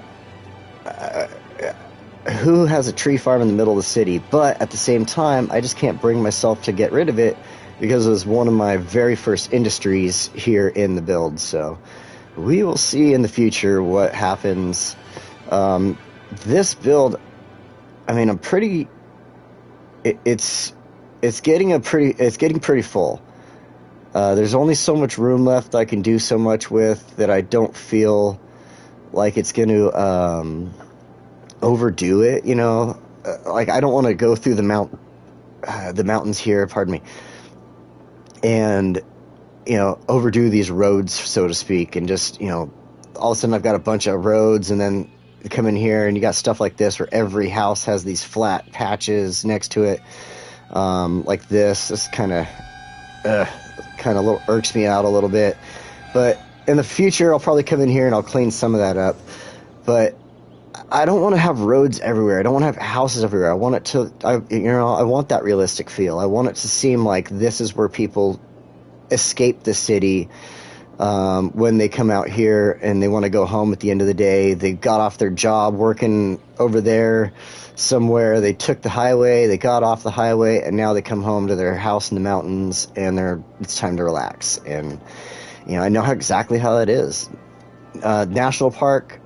has a tree farm in the middle of the city? But at the same time, I just can't bring myself to get rid of it because it was one of my very first industries here in the build. So we will see in the future what happens. This build... I'm pretty it's getting pretty full. There's only so much room left I can do so much with that I don't feel like it's going to overdo it. You know, like I don't want to go through the mountains here. Pardon me, and overdo these roads, so to speak, and just all of a sudden I've got a bunch of roads, and then you come in here and you got stuff like this where every house has these flat patches next to it, like this. This kind of irks me out a little bit, but in the future I'll probably come in here and I'll clean some of that up. But I don't want to have roads everywhere. I don't want to have houses everywhere. I want it to, I want that realistic feel. I want it to seem like this is where people escape the city when they come out here and they want to go home at the end of the day. They got off their job working over there somewhere. They took the highway, they got off the highway, and now they come home to their house in the mountains, and it's time to relax. And I know exactly how that is. National Park,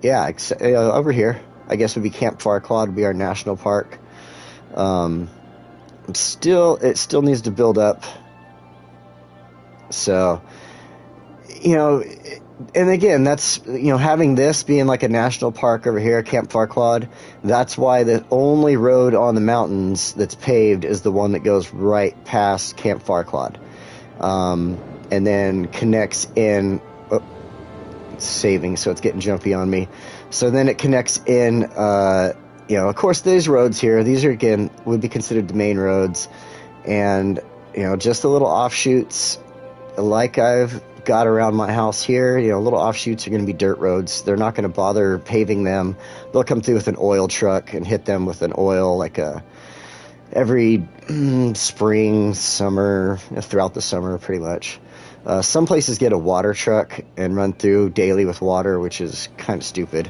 yeah, over here, I guess would be Camp Farquaad would be our national park. It still needs to build up. So, and again, that's, having this being like a national park over here, Camp Farquaad, that's why the only road on the mountains that's paved is the one that goes right past Camp Farquaad. And then connects in, it's saving, so it's getting jumpy on me. So then it connects in, of course, these roads here, these are, again, would be considered the main roads. And, just the little offshoots, like I've got around my house here, little offshoots are going to be dirt roads. They're not going to bother paving them. They'll come through with an oil truck and hit them with an oil like every spring, summer, throughout the summer pretty much. Some places get a water truck and run through daily with water, which is kind of stupid.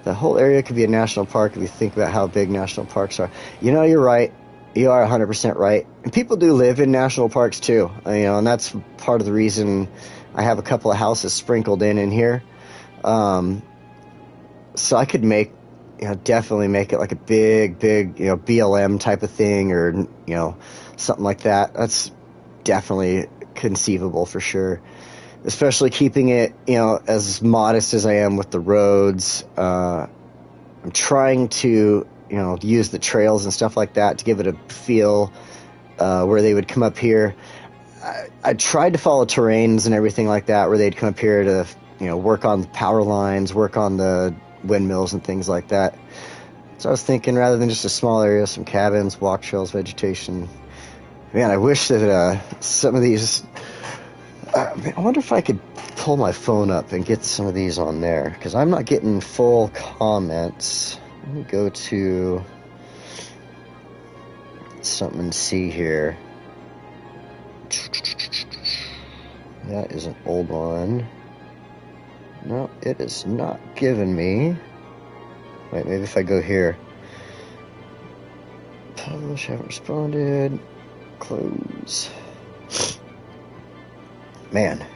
The whole area could be a national park if you think about how big national parks are. You're right. You are 100% right. And people do live in national parks too, and that's part of the reason I have a couple of houses sprinkled in here. So I could definitely make it like a big, BLM type of thing, or, something like that. That's definitely conceivable for sure. Especially keeping it, as modest as I am with the roads. I'm trying to, use the trails and stuff like that to give it a feel where they would come up here. I tried to follow terrains and everything like that where they'd come up here to, work on the power lines, work on the windmills and things like that. So I was thinking rather than just a small area, some cabins, walk trails, vegetation. Man, I wish that some of these... I wonder if I could pull my phone up and get some of these on there, because I'm not getting full comments. Let me go to something and see here. That is an old one. No, it is not giving me. Wait, maybe if I go here. Publish, haven't responded. Close. Man,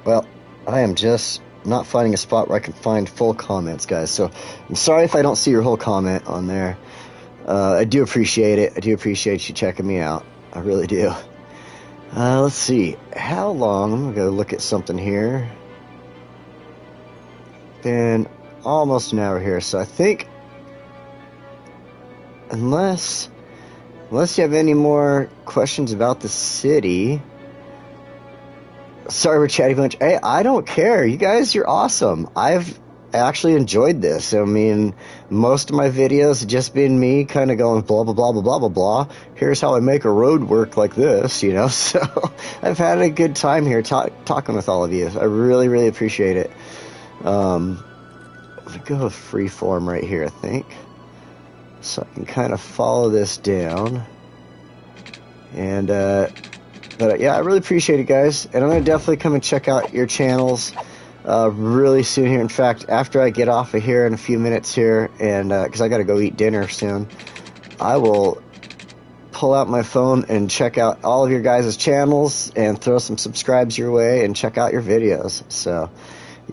well, I am just not finding a spot where I can find full comments, guys. So I'm sorry if I don't see your whole comment on there. I do appreciate it. I do appreciate you checking me out. I really do. Let's see. How long? I'm going to go look at something here. Been almost an hour here, so I think unless you have any more questions about the city. Sorry we're chatty bunch. Hey, I don't care. You guys, you're awesome. I've actually enjoyed this. I mean, most of my videos have just been me kind of going blah, blah, blah, blah, blah, blah, blah. Here's how I make a road work like this, So I've had a good time here talking with all of you. I really, really appreciate it. Let me go with freeform right here, I think. So I can kind of follow this down. And, but yeah, I really appreciate it, guys. And I'm going to definitely come and check out your channels really soon here. In fact, after I get off of here in a few minutes here, and because I got to go eat dinner soon, I will pull out my phone and check out all of your guys' channels and throw some subscribes your way and check out your videos. So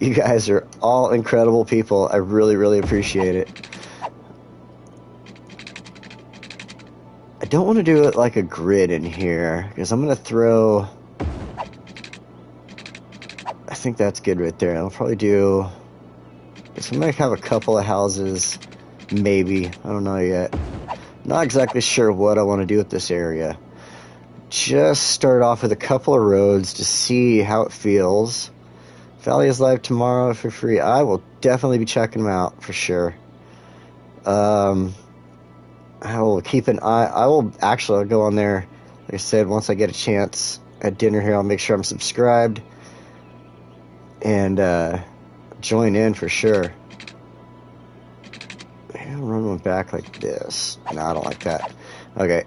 you guys are all incredible people. I really, really appreciate it. I don't want to do it like a grid in here, because I'm going to throw... I think that's good right there. I'll probably do... So we might have a couple of houses, maybe. I don't know yet. Not exactly sure what I want to do with this area. Just start off with a couple of roads to see how it feels. Valley is live tomorrow for free. I will definitely be checking them out for sure. I will keep an eye. I'll go on there. Like I said, once I get a chance at dinner here, I'll make sure I'm subscribed and join in for sure. I'll run one back like this. No, I don't like that. Okay,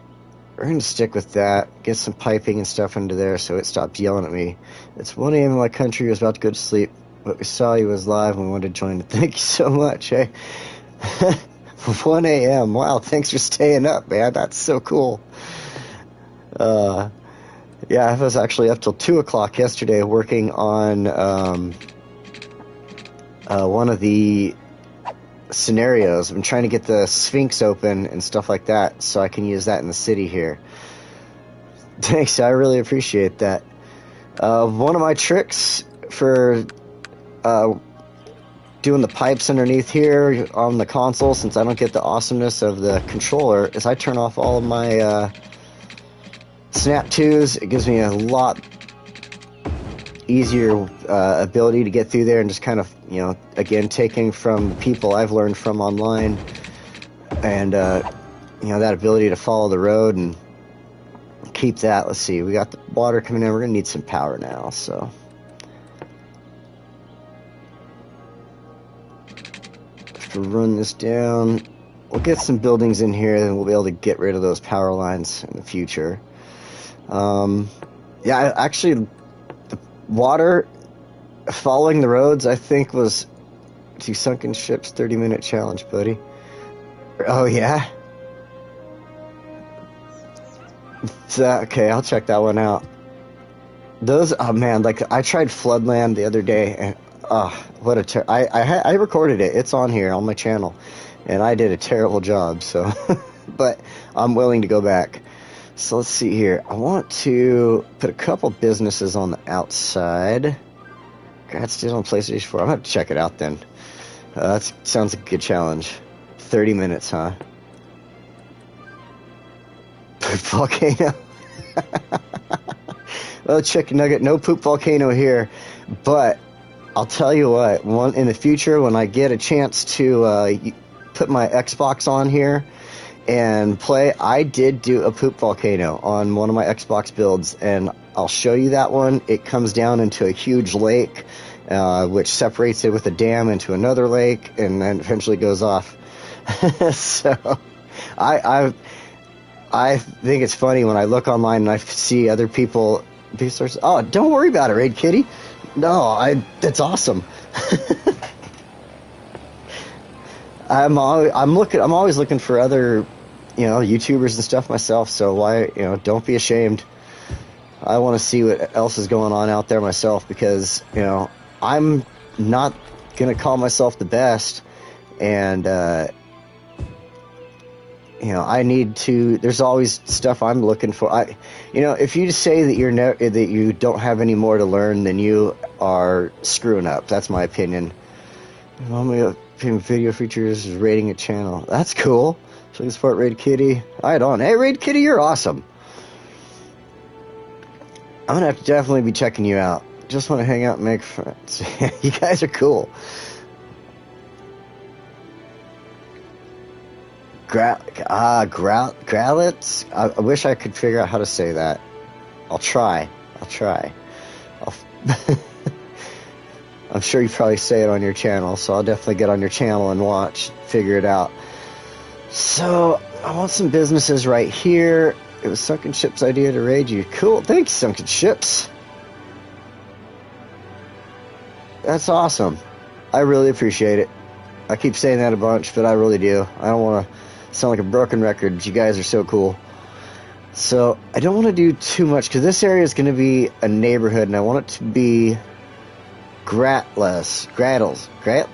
we're going to stick with that. Get some piping and stuff into there so it stops yelling at me. It's 1 a.m. in my country. I was about to go to sleep, but we saw you was live and we wanted to join. Thank you so much, hey. 1 a.m. Wow, thanks for staying up, man. That's so cool. Yeah, I was actually up till 2 o'clock yesterday working on one of the scenarios. I've been trying to get the Sphinx open and stuff like that so I can use that in the city here. Thanks, I really appreciate that. One of my tricks for doing the pipes underneath here on the console, since I don't get the awesomeness of the controller, is I turn off all of my snap 2s. It gives me a lot easier ability to get through there and just kind of, you know, again, taking from the people I've learned from online and, you know, that ability to follow the road and keep that. Let's see, we got the water coming in. We're going to need some power now, so. To run this down, we'll get some buildings in here and we'll be able to get rid of those power lines in the future. Yeah, actually, the water following the roads, I think, was to sunken ships 30-minute challenge, buddy. Oh yeah, okay, I'll check that one out. Those, oh man, like I tried Floodland the other day and what a I recorded it. It's on here on my channel, and I did a terrible job. So, but I'm willing to go back. So let's see here. I want to put a couple businesses on the outside. That's still on PlayStation 4. I'm gonna have to check it out then. That sounds like a good challenge. 30 minutes, huh? Poop volcano. Well, chicken nugget, no poop volcano here, but I'll tell you what, in the future when I get a chance to put my Xbox on here and play, I did do a poop volcano on one of my Xbox builds, and I'll show you that one. It comes down into a huge lake, which separates it with a dam into another lake, and then eventually goes off. So, I think it's funny when I look online and I see other people. Oh, don't worry about it, Raid Kitty. No, that's awesome. I'm always looking for other, you know, YouTubers and stuff myself. So why, you know, don't be ashamed. I want to see what else is going on out there myself, because, you know, I'm not gonna call myself the best, and you know, I need to. There's always stuff I'm looking for. You know, if you just say that that you don't have any more to learn, then you are screwing up. That's my opinion. Video features is rating a channel. That's cool. So you support Raid Kitty. I don't. Hey, Raid Kitty, you're awesome. I'm gonna have to definitely be checking you out. Just want to hang out and make friends. You guys are cool. Growlitz? I wish I could figure out how to say that. I'll try. I'm sure you probably say it on your channel, so I'll definitely get on your channel and figure it out. So, I want some businesses right here. It was Sunken Ship's idea to raid you. Cool, thanks, Sunken Ships. That's awesome. I really appreciate it. I keep saying that a bunch, but I really do. I don't want to sound like a broken record, but you guys are so cool. So I don't want to do too much, because this area is going to be a neighborhood, and I want it to be Grattles? Okay.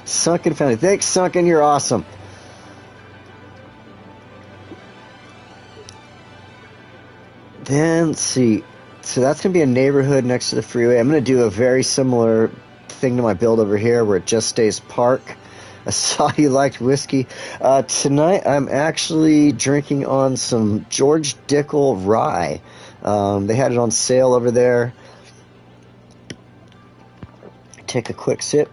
Sunken family. Thanks, Sunken, you're awesome. Then, let's see. So that's going to be a neighborhood next to the freeway. I'm going to do a very similar thing to my build over here where it just stays park. I saw you liked whiskey. Tonight I'm actually drinking on some George Dickel rye. They had it on sale over there. Take a quick sip.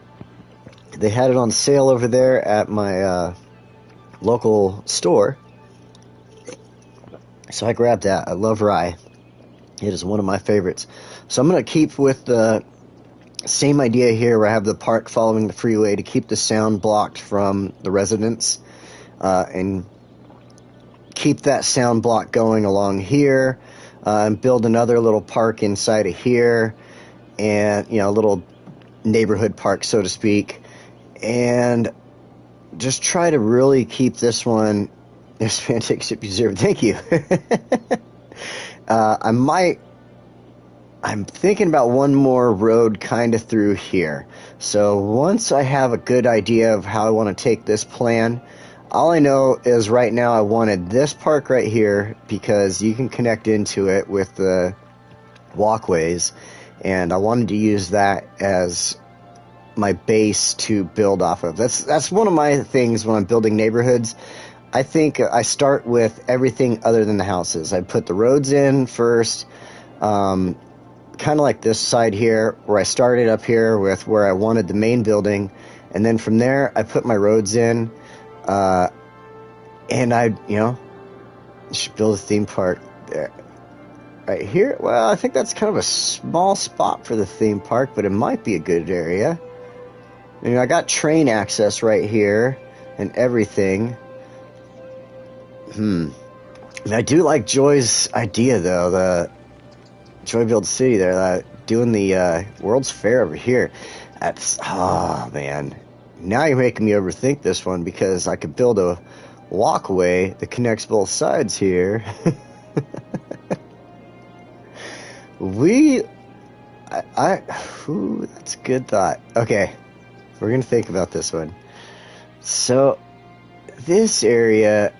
They had it on sale over there at my local store. So I grabbed that. I love rye. It is one of my favorites. So I'm going to keep with the same idea here where I have the park following the freeway to keep the sound blocked from the residents, and keep that sound block going along here, and build another little park inside of here, and, you know, a little neighborhood park, so to speak, and just try to really keep this one. There's Fantastic Ship Zero. Thank you. I'm thinking about one more road kind of through here. So once I have a good idea of how I want to take this plan, all I know is right now I wanted this park right here because you can connect into it with the walkways, and I wanted to use that as my base to build off of. That's one of my things when I'm building neighborhoods. I think I start with everything other than the houses. I put the roads in first, kind of like this side here, where I started up here with where I wanted the main building, and then from there I put my roads in, and I should build a theme park there. Right here, well, I think that's kind of a small spot for the theme park, but it might be a good area. I got train access right here and everything. I do like Joy's idea, though, the Joy Build City there, doing the World's Fair over here. That's, oh man, now you're making me overthink this one, because I could build a walkway that connects both sides here. That's a good thought. Okay, we're gonna think about this one. So this area,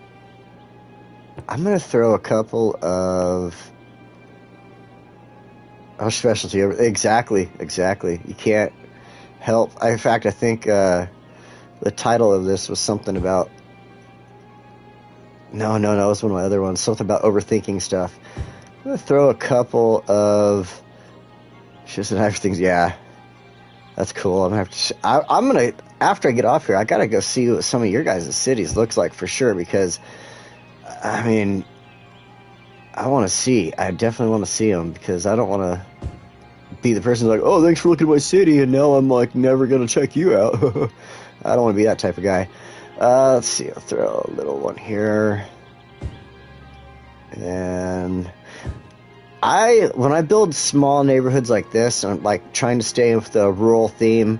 I'm gonna throw a couple of specialty over. Exactly. You can't help. In fact, I think the title of this was something about. No, it was one of my other ones. Something about overthinking stuff. I'm gonna throw a couple of shifts and hyper things. Yeah, that's cool. I'm gonna have to. I'm gonna, after I get off here, I gotta go see what some of your guys' cities looks like for sure, because I mean, I want to see. I definitely want to see them, because I don't want to be the person who's like, oh, thanks for looking at my city, and now I'm like never gonna check you out. I don't want to be that type of guy. Let's see. I'll throw a little one here, and when I build small neighborhoods like this, I'm like trying to stay with the rural theme.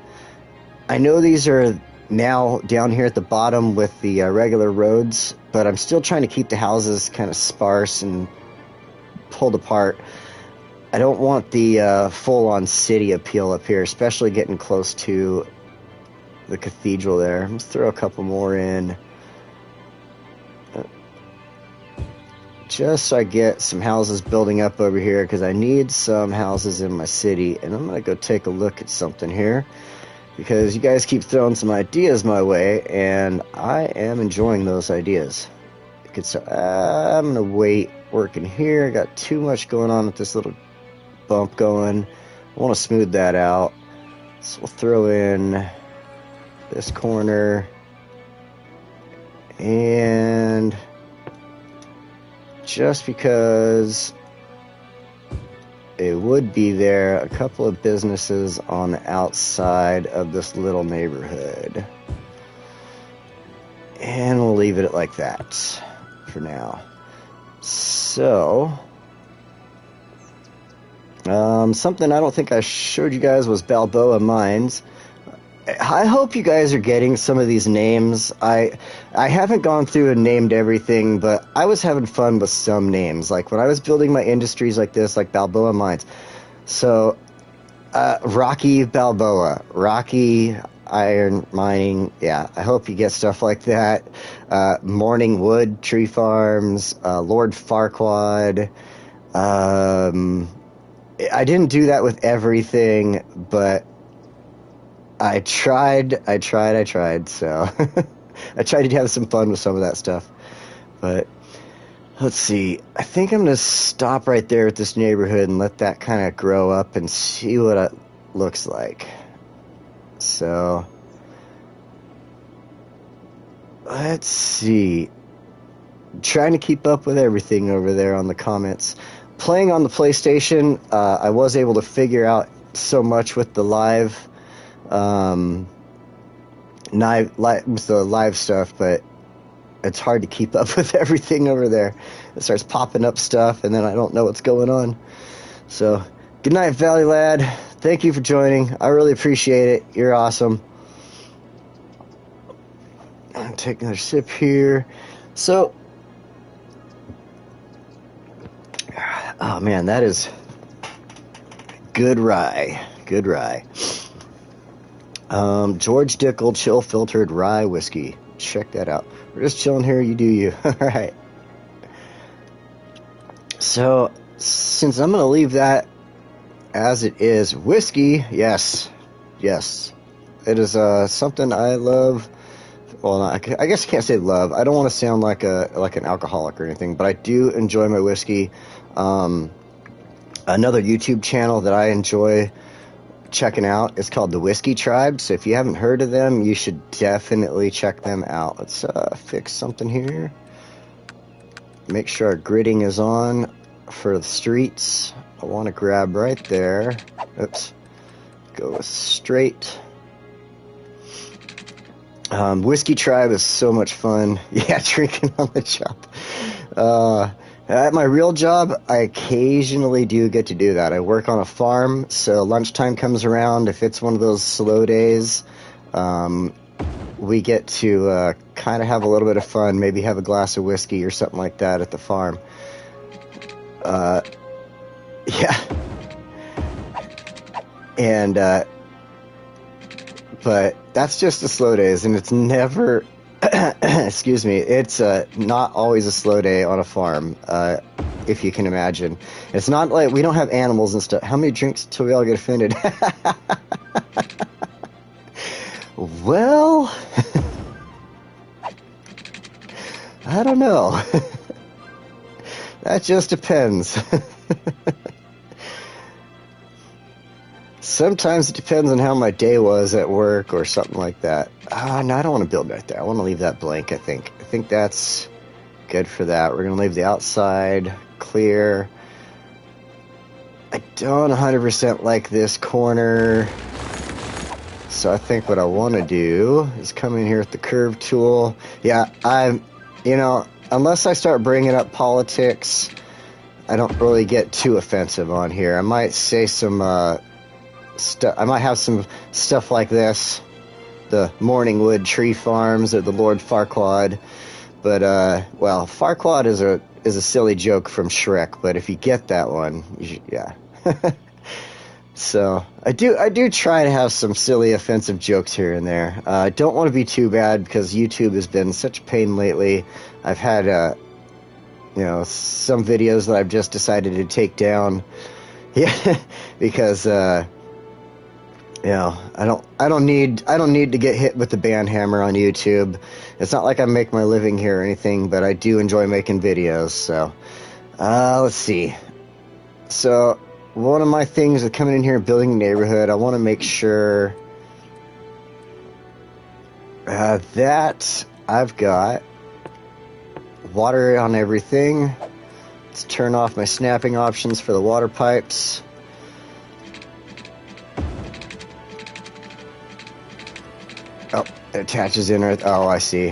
I know these are now down here at the bottom with the regular roads, but I'm still trying to keep the houses kind of sparse and pulled apart. I don't want the full-on city appeal up here, especially getting close to the cathedral there. Let's throw a couple more in, just so I get some houses building up over here, because I need some houses in my city. And I'm going to go take a look at something here, because you guys keep throwing some ideas my way, and I am enjoying those ideas. So I'm going to wait working here. I got too much going on with this little bump going. I want to smooth that out. So we'll throw in this corner, and just because it would be there, a couple of businesses on the outside of this little neighborhood, and we'll leave it like that for now. So something I don't think I showed you guys was Balboa Mines. I hope you guys are getting some of these names. I haven't gone through and named everything, but I was having fun with some names. Like when I was building my industries like this, like Balboa Mines. So, Rocky Balboa, Rocky Iron Mining. Yeah, I hope you get stuff like that. Morning Wood Tree Farms, Lord Farquaad. I didn't do that with everything, but I tried, so I tried to have some fun with some of that stuff. But let's see, I think I'm going to stop right there at this neighborhood and let that kind of grow up and see what it looks like. So, let's see. Trying to keep up with everything over there on the comments. Playing on the PlayStation, I was able to figure out so much with the live stuff, but it's hard to keep up with everything over there. It starts popping up stuff, and then I don't know what's going on. So, good night, Valley Lad. Thank you for joining. I really appreciate it. You're awesome. I'll take another sip here. So, oh man, that is good rye. Good rye. George Dickel Chill Filtered Rye Whiskey. Check that out. We're just chilling here. You do you. All right. So, since I'm going to leave that as it is, whiskey, yes. It is something I love. Well, I guess I can't say love. I don't want to sound like an alcoholic or anything, but I do enjoy my whiskey. Another YouTube channel that I enjoy checking out is called The Whiskey Tribe. So if you haven't heard of them, you should definitely check them out. Let's fix something here. Make sure our gridding is on for the streets. I want to grab right there. Oops. Go with straight. Whiskey Tribe is so much fun. Yeah, drinking on the job. At my real job, I occasionally do get to do that. I work on a farm, so lunchtime comes around. If it's one of those slow days, we get to kind of have a little bit of fun, maybe have a glass of whiskey or something like that at the farm. Yeah. And, but that's just the slow days, and it's never, excuse me, it's not always a slow day on a farm, if you can imagine. It's not like we don't have animals and stuff. How many drinks till we all get offended? Well, I don't know. That just depends. Sometimes it depends on how my day was at work or something like that. No, I don't want to build right there. I want to leave that blank, I think. I think that's good for that. We're going to leave the outside clear. I don't 100% like this corner. So I think what I want to do is come in here with the curve tool. Yeah, unless I start bringing up politics, I don't really get too offensive on here. I might say some I might have some stuff like this, the Morningwood Tree Farms or the Lord Farquaad, but well, Farquaad is a silly joke from Shrek, but if you get that one, you should, yeah. So I do try to have some silly offensive jokes here and there. I don't want to be too bad because YouTube has been such a pain lately. I've had some videos that I've just decided to take down. Yeah, because I don't need to get hit with the ban hammer on YouTube. It's not like I make my living here or anything, but I do enjoy making videos. So, let's see. So, one of my things with coming in here and building a neighborhood, I want to make sure that I've got water on everything. Let's turn off my snapping options for the water pipes. Oh, it attaches in right. Oh, I see.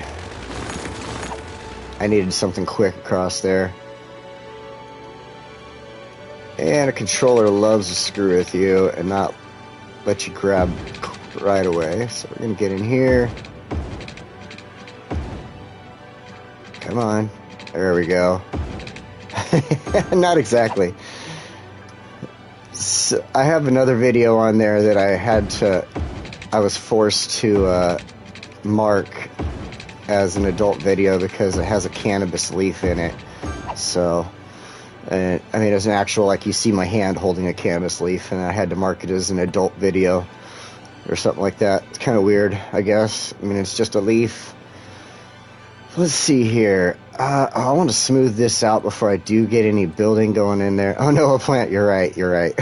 I needed something quick across there. And a controller loves to screw with you and not let you grab right away. So we're going to get in here. Come on. There we go. Not exactly. So I have another video on there that I was forced to mark as an adult video because it has a cannabis leaf in it. So And I mean, it's an actual, like, you see my hand holding a cannabis leaf, and I had to mark it as an adult video or something like that. It's kind of weird, I guess. I mean, it's just a leaf. Let's see here. I want to smooth this out before I do get any building going in there. Oh, no, a plant. You're right. You're right.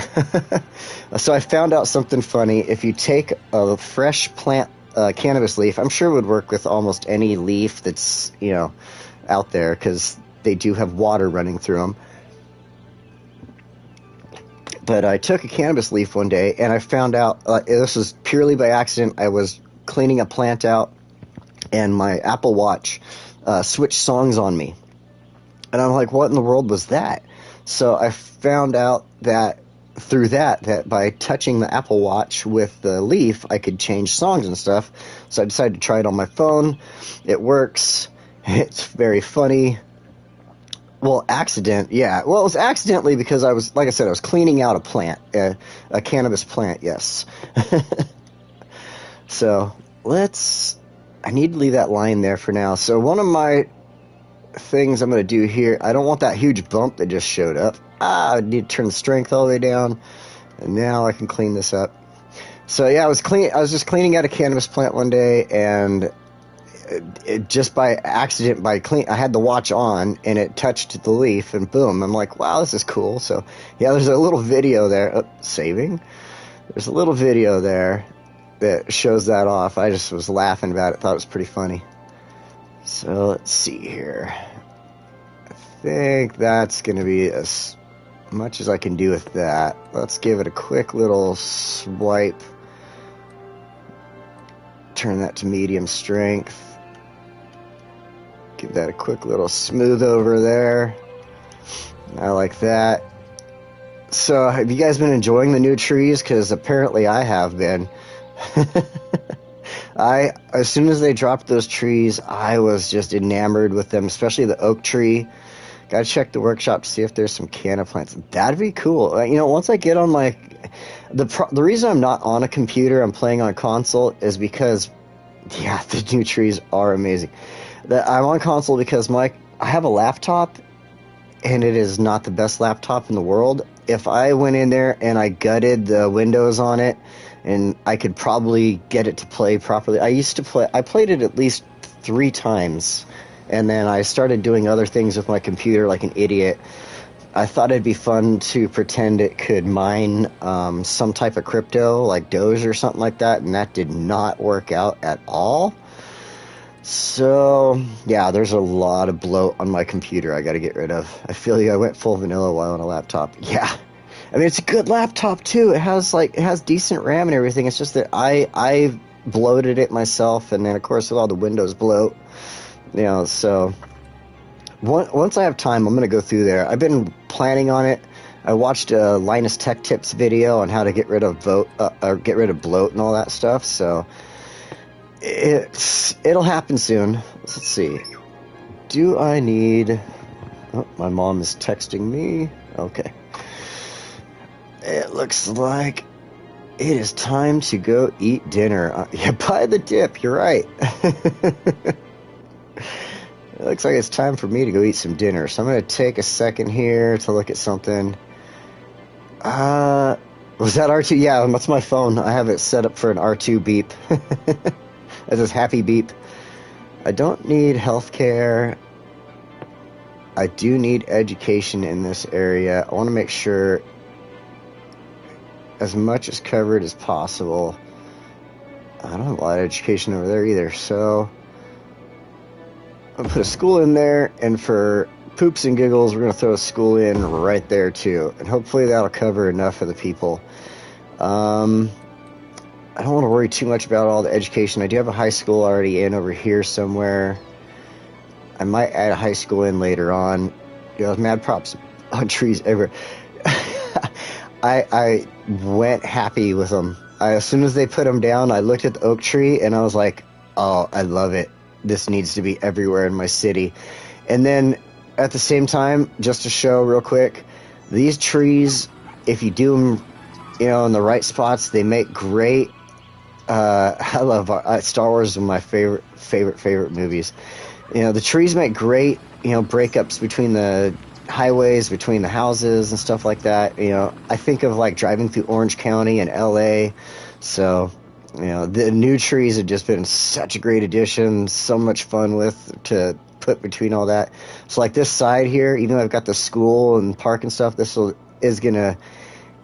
So I found out something funny. If you take a fresh plant cannabis leaf, I'm sure it would work with almost any leaf that's, you know, out there, because they do have water running through them. But I took a cannabis leaf one day, and I found out, this was purely by accident. I was cleaning a plant out, and my Apple Watch switched songs on me. And I'm like, what in the world was that? So I found out that through that by touching the Apple Watch with the leaf, I could change songs and stuff. So I decided to try it on my phone. It works. It's very funny. Well, it was accidentally because I was, like I said, I was cleaning out a plant, a cannabis plant, yes. So, I need to leave that line there for now. So one of my things I'm going to do here, I don't want that huge bump that just showed up. I need to turn the strength all the way down, and now I can clean this up. So yeah, I was just cleaning out a cannabis plant one day, and just by accident, I had the watch on, and it touched the leaf, and boom, I'm like, wow, this is cool. So yeah, there's a little video there, saving. There's a little video there that shows that off. I just was laughing about it, thought it was pretty funny. So let's see here. I think that's going to be as much as I can do with that. Let's give it a quick little swipe. Turn that to medium strength. Give that a quick little smooth over there. I like that. So have you guys been enjoying the new trees? Because apparently I have been. As soon as they dropped those trees, I was just enamored with them, especially the oak tree. Gotta check the workshop to see if there's some canna plants. That'd be cool. You know, once I get on the reason I'm not on a computer, I'm playing on console, is because, yeah, the new trees are amazing. I'm on console because I have a laptop, and it is not the best laptop in the world. If I went in there and I gutted the windows on it, and I could probably get it to play properly. I played it at least 3 times, and then I started doing other things with my computer like an idiot. I thought it'd be fun to pretend it could mine some type of crypto, like Doge or something like that, and that did not work out at all. So, yeah, there's a lot of bloat on my computer I got to get rid of. I feel like I went full vanilla while on a laptop. Yeah. I mean, it's a good laptop, too. It has decent RAM and everything. It's just that I bloated it myself, and then, of course, with all the Windows bloat, you know, so once I have time, I'm going to go through there. I've been planning on it. I watched a Linus Tech Tips video on how to get rid of bloat and all that stuff, so it'll happen soon. Let's see. Do I need... Oh, my mom is texting me. Okay. It looks like it is time to go eat dinner. Yeah, buy the dip. You're right. It looks like it's time for me to go eat some dinner. So I'm going to take a second here to look at something. Was that R2? Yeah, that's my phone. I have it set up for an R2 beep. That says happy beep. I don't need healthcare. I do need education in this area. I want to make sure as much is covered as possible. I don't have a lot of education over there either, so I'll put a school in there, and for poops and giggles, we're going to throw a school in right there too, and hopefully that'll cover enough of the people. I don't want to worry too much about all the education. I do have a high school already in over here somewhere. I might add a high school in later on. You know, mad props on trees everywhere. I went happy with them. As soon as they put them down, I looked at the oak tree and I was like, oh, I love it. This needs to be everywhere in my city. And then at the same time, just to show real quick, these trees, if you do them, you know, in the right spots, they make great. I love Star Wars is one of my favorite movies. You know, the trees make great, you know, breakups between the highways between the houses and stuff like that. You know, I think of like driving through Orange County and LA. So, you know, the new trees have just been such a great addition, so much fun to put between all that. So like this side here, even though I've got the school and park and stuff, is gonna,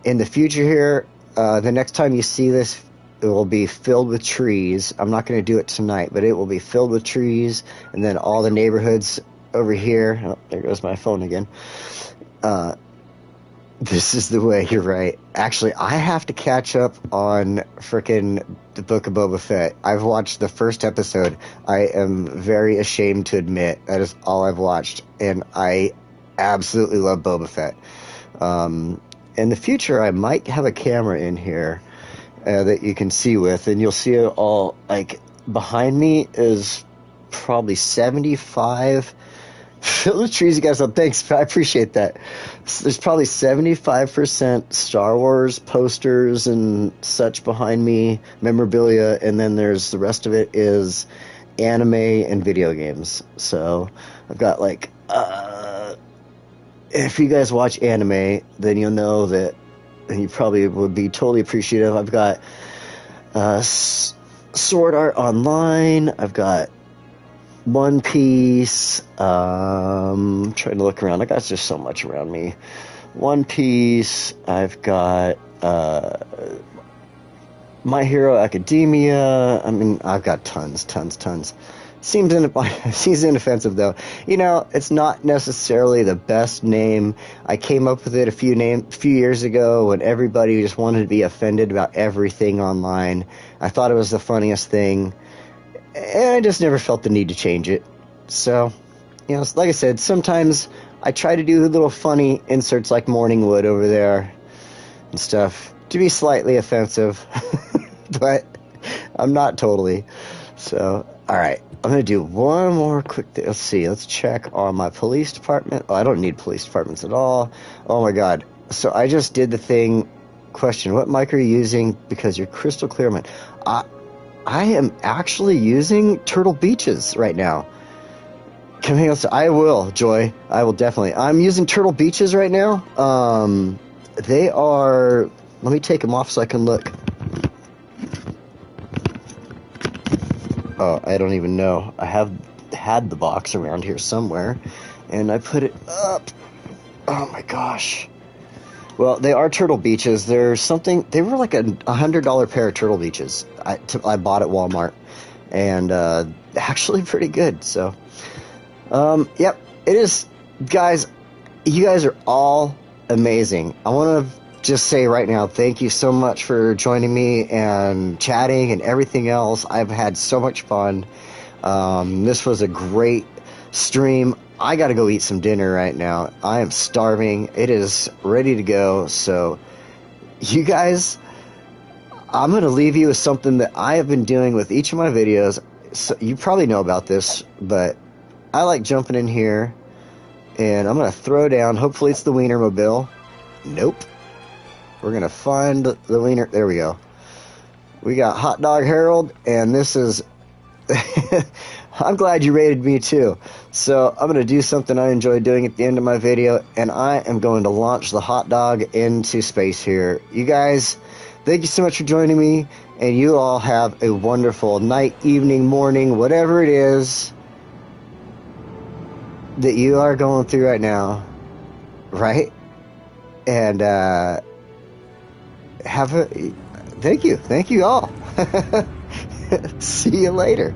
in the future here, the next time you see this, it will be filled with trees. I'm not going to do it tonight, but it will be filled with trees, and then all the neighborhoods over here. Oh, there goes my phone again. This is the way, you're right. Actually, I have to catch up on frickin' the Book of Boba Fett. I've watched the first episode. I am very ashamed to admit that is all I've watched, and I absolutely love Boba Fett. In the future, I might have a camera in here that you can see with, and you'll see it all, like, behind me is probably 75 fill the trees, you guys up. Thanks, I appreciate that. There's probably 75% Star Wars posters and such behind me, memorabilia, and then there's the rest of it is anime and video games. So I've got like if you guys watch anime, then you'll know that, and you probably would be totally appreciative. I've got Sword Art Online. I've got One Piece. Trying to look around. I got just so much around me. One Piece. I've got My Hero Academia. I mean, I've got tons. Seems inoffensive though. You know, it's not necessarily the best name. I came up with it a few years ago when everybody just wanted to be offended about everything online. I thought it was the funniest thing, and I just never felt the need to change it. So, you know, like I said, sometimes I try to do little funny inserts like Morningwood over there and stuff to be slightly offensive, but I'm not totally. So, all right, I'm going to do one more quick thing. Let's see. Let's check on my police department. Oh, I don't need police departments at all. Oh, my God. So I just did the thing. Question, what mic are you using? Because you're crystal clear, man. I am actually using Turtle Beaches right now. I will, Joy. I will definitely. I'm using Turtle Beaches right now. They are... Let me take them off so I can look. Oh, I don't even know. I have had the box around here somewhere, and I put it up. Oh my gosh. Well, they are Turtle Beaches. There's something. They were like a $100 pair of Turtle Beaches. I bought at Walmart, and actually pretty good. So, yep, it is, guys. You guys are all amazing. I want to just say right now, thank you so much for joining me and chatting and everything else. I've had so much fun. This was a great stream. I got to go eat some dinner right now. I am starving. It is ready to go. So, you guys, I'm going to leave you with something that I have been doing with each of my videos. So you probably know about this, but I like jumping in here, and I'm going to throw down. Hopefully it's the Wienermobile. Nope. We're going to find the Wiener. There we go. We got Hot Dog Harold, and this is... I'm glad you rated me too. So I'm going to do something I enjoy doing at the end of my video, and I am going to launch the hot dog into space here. You guys, thank you so much for joining me, and you all have a wonderful night, evening, morning, whatever it is that you are going through right now, right? And thank you all. See you later.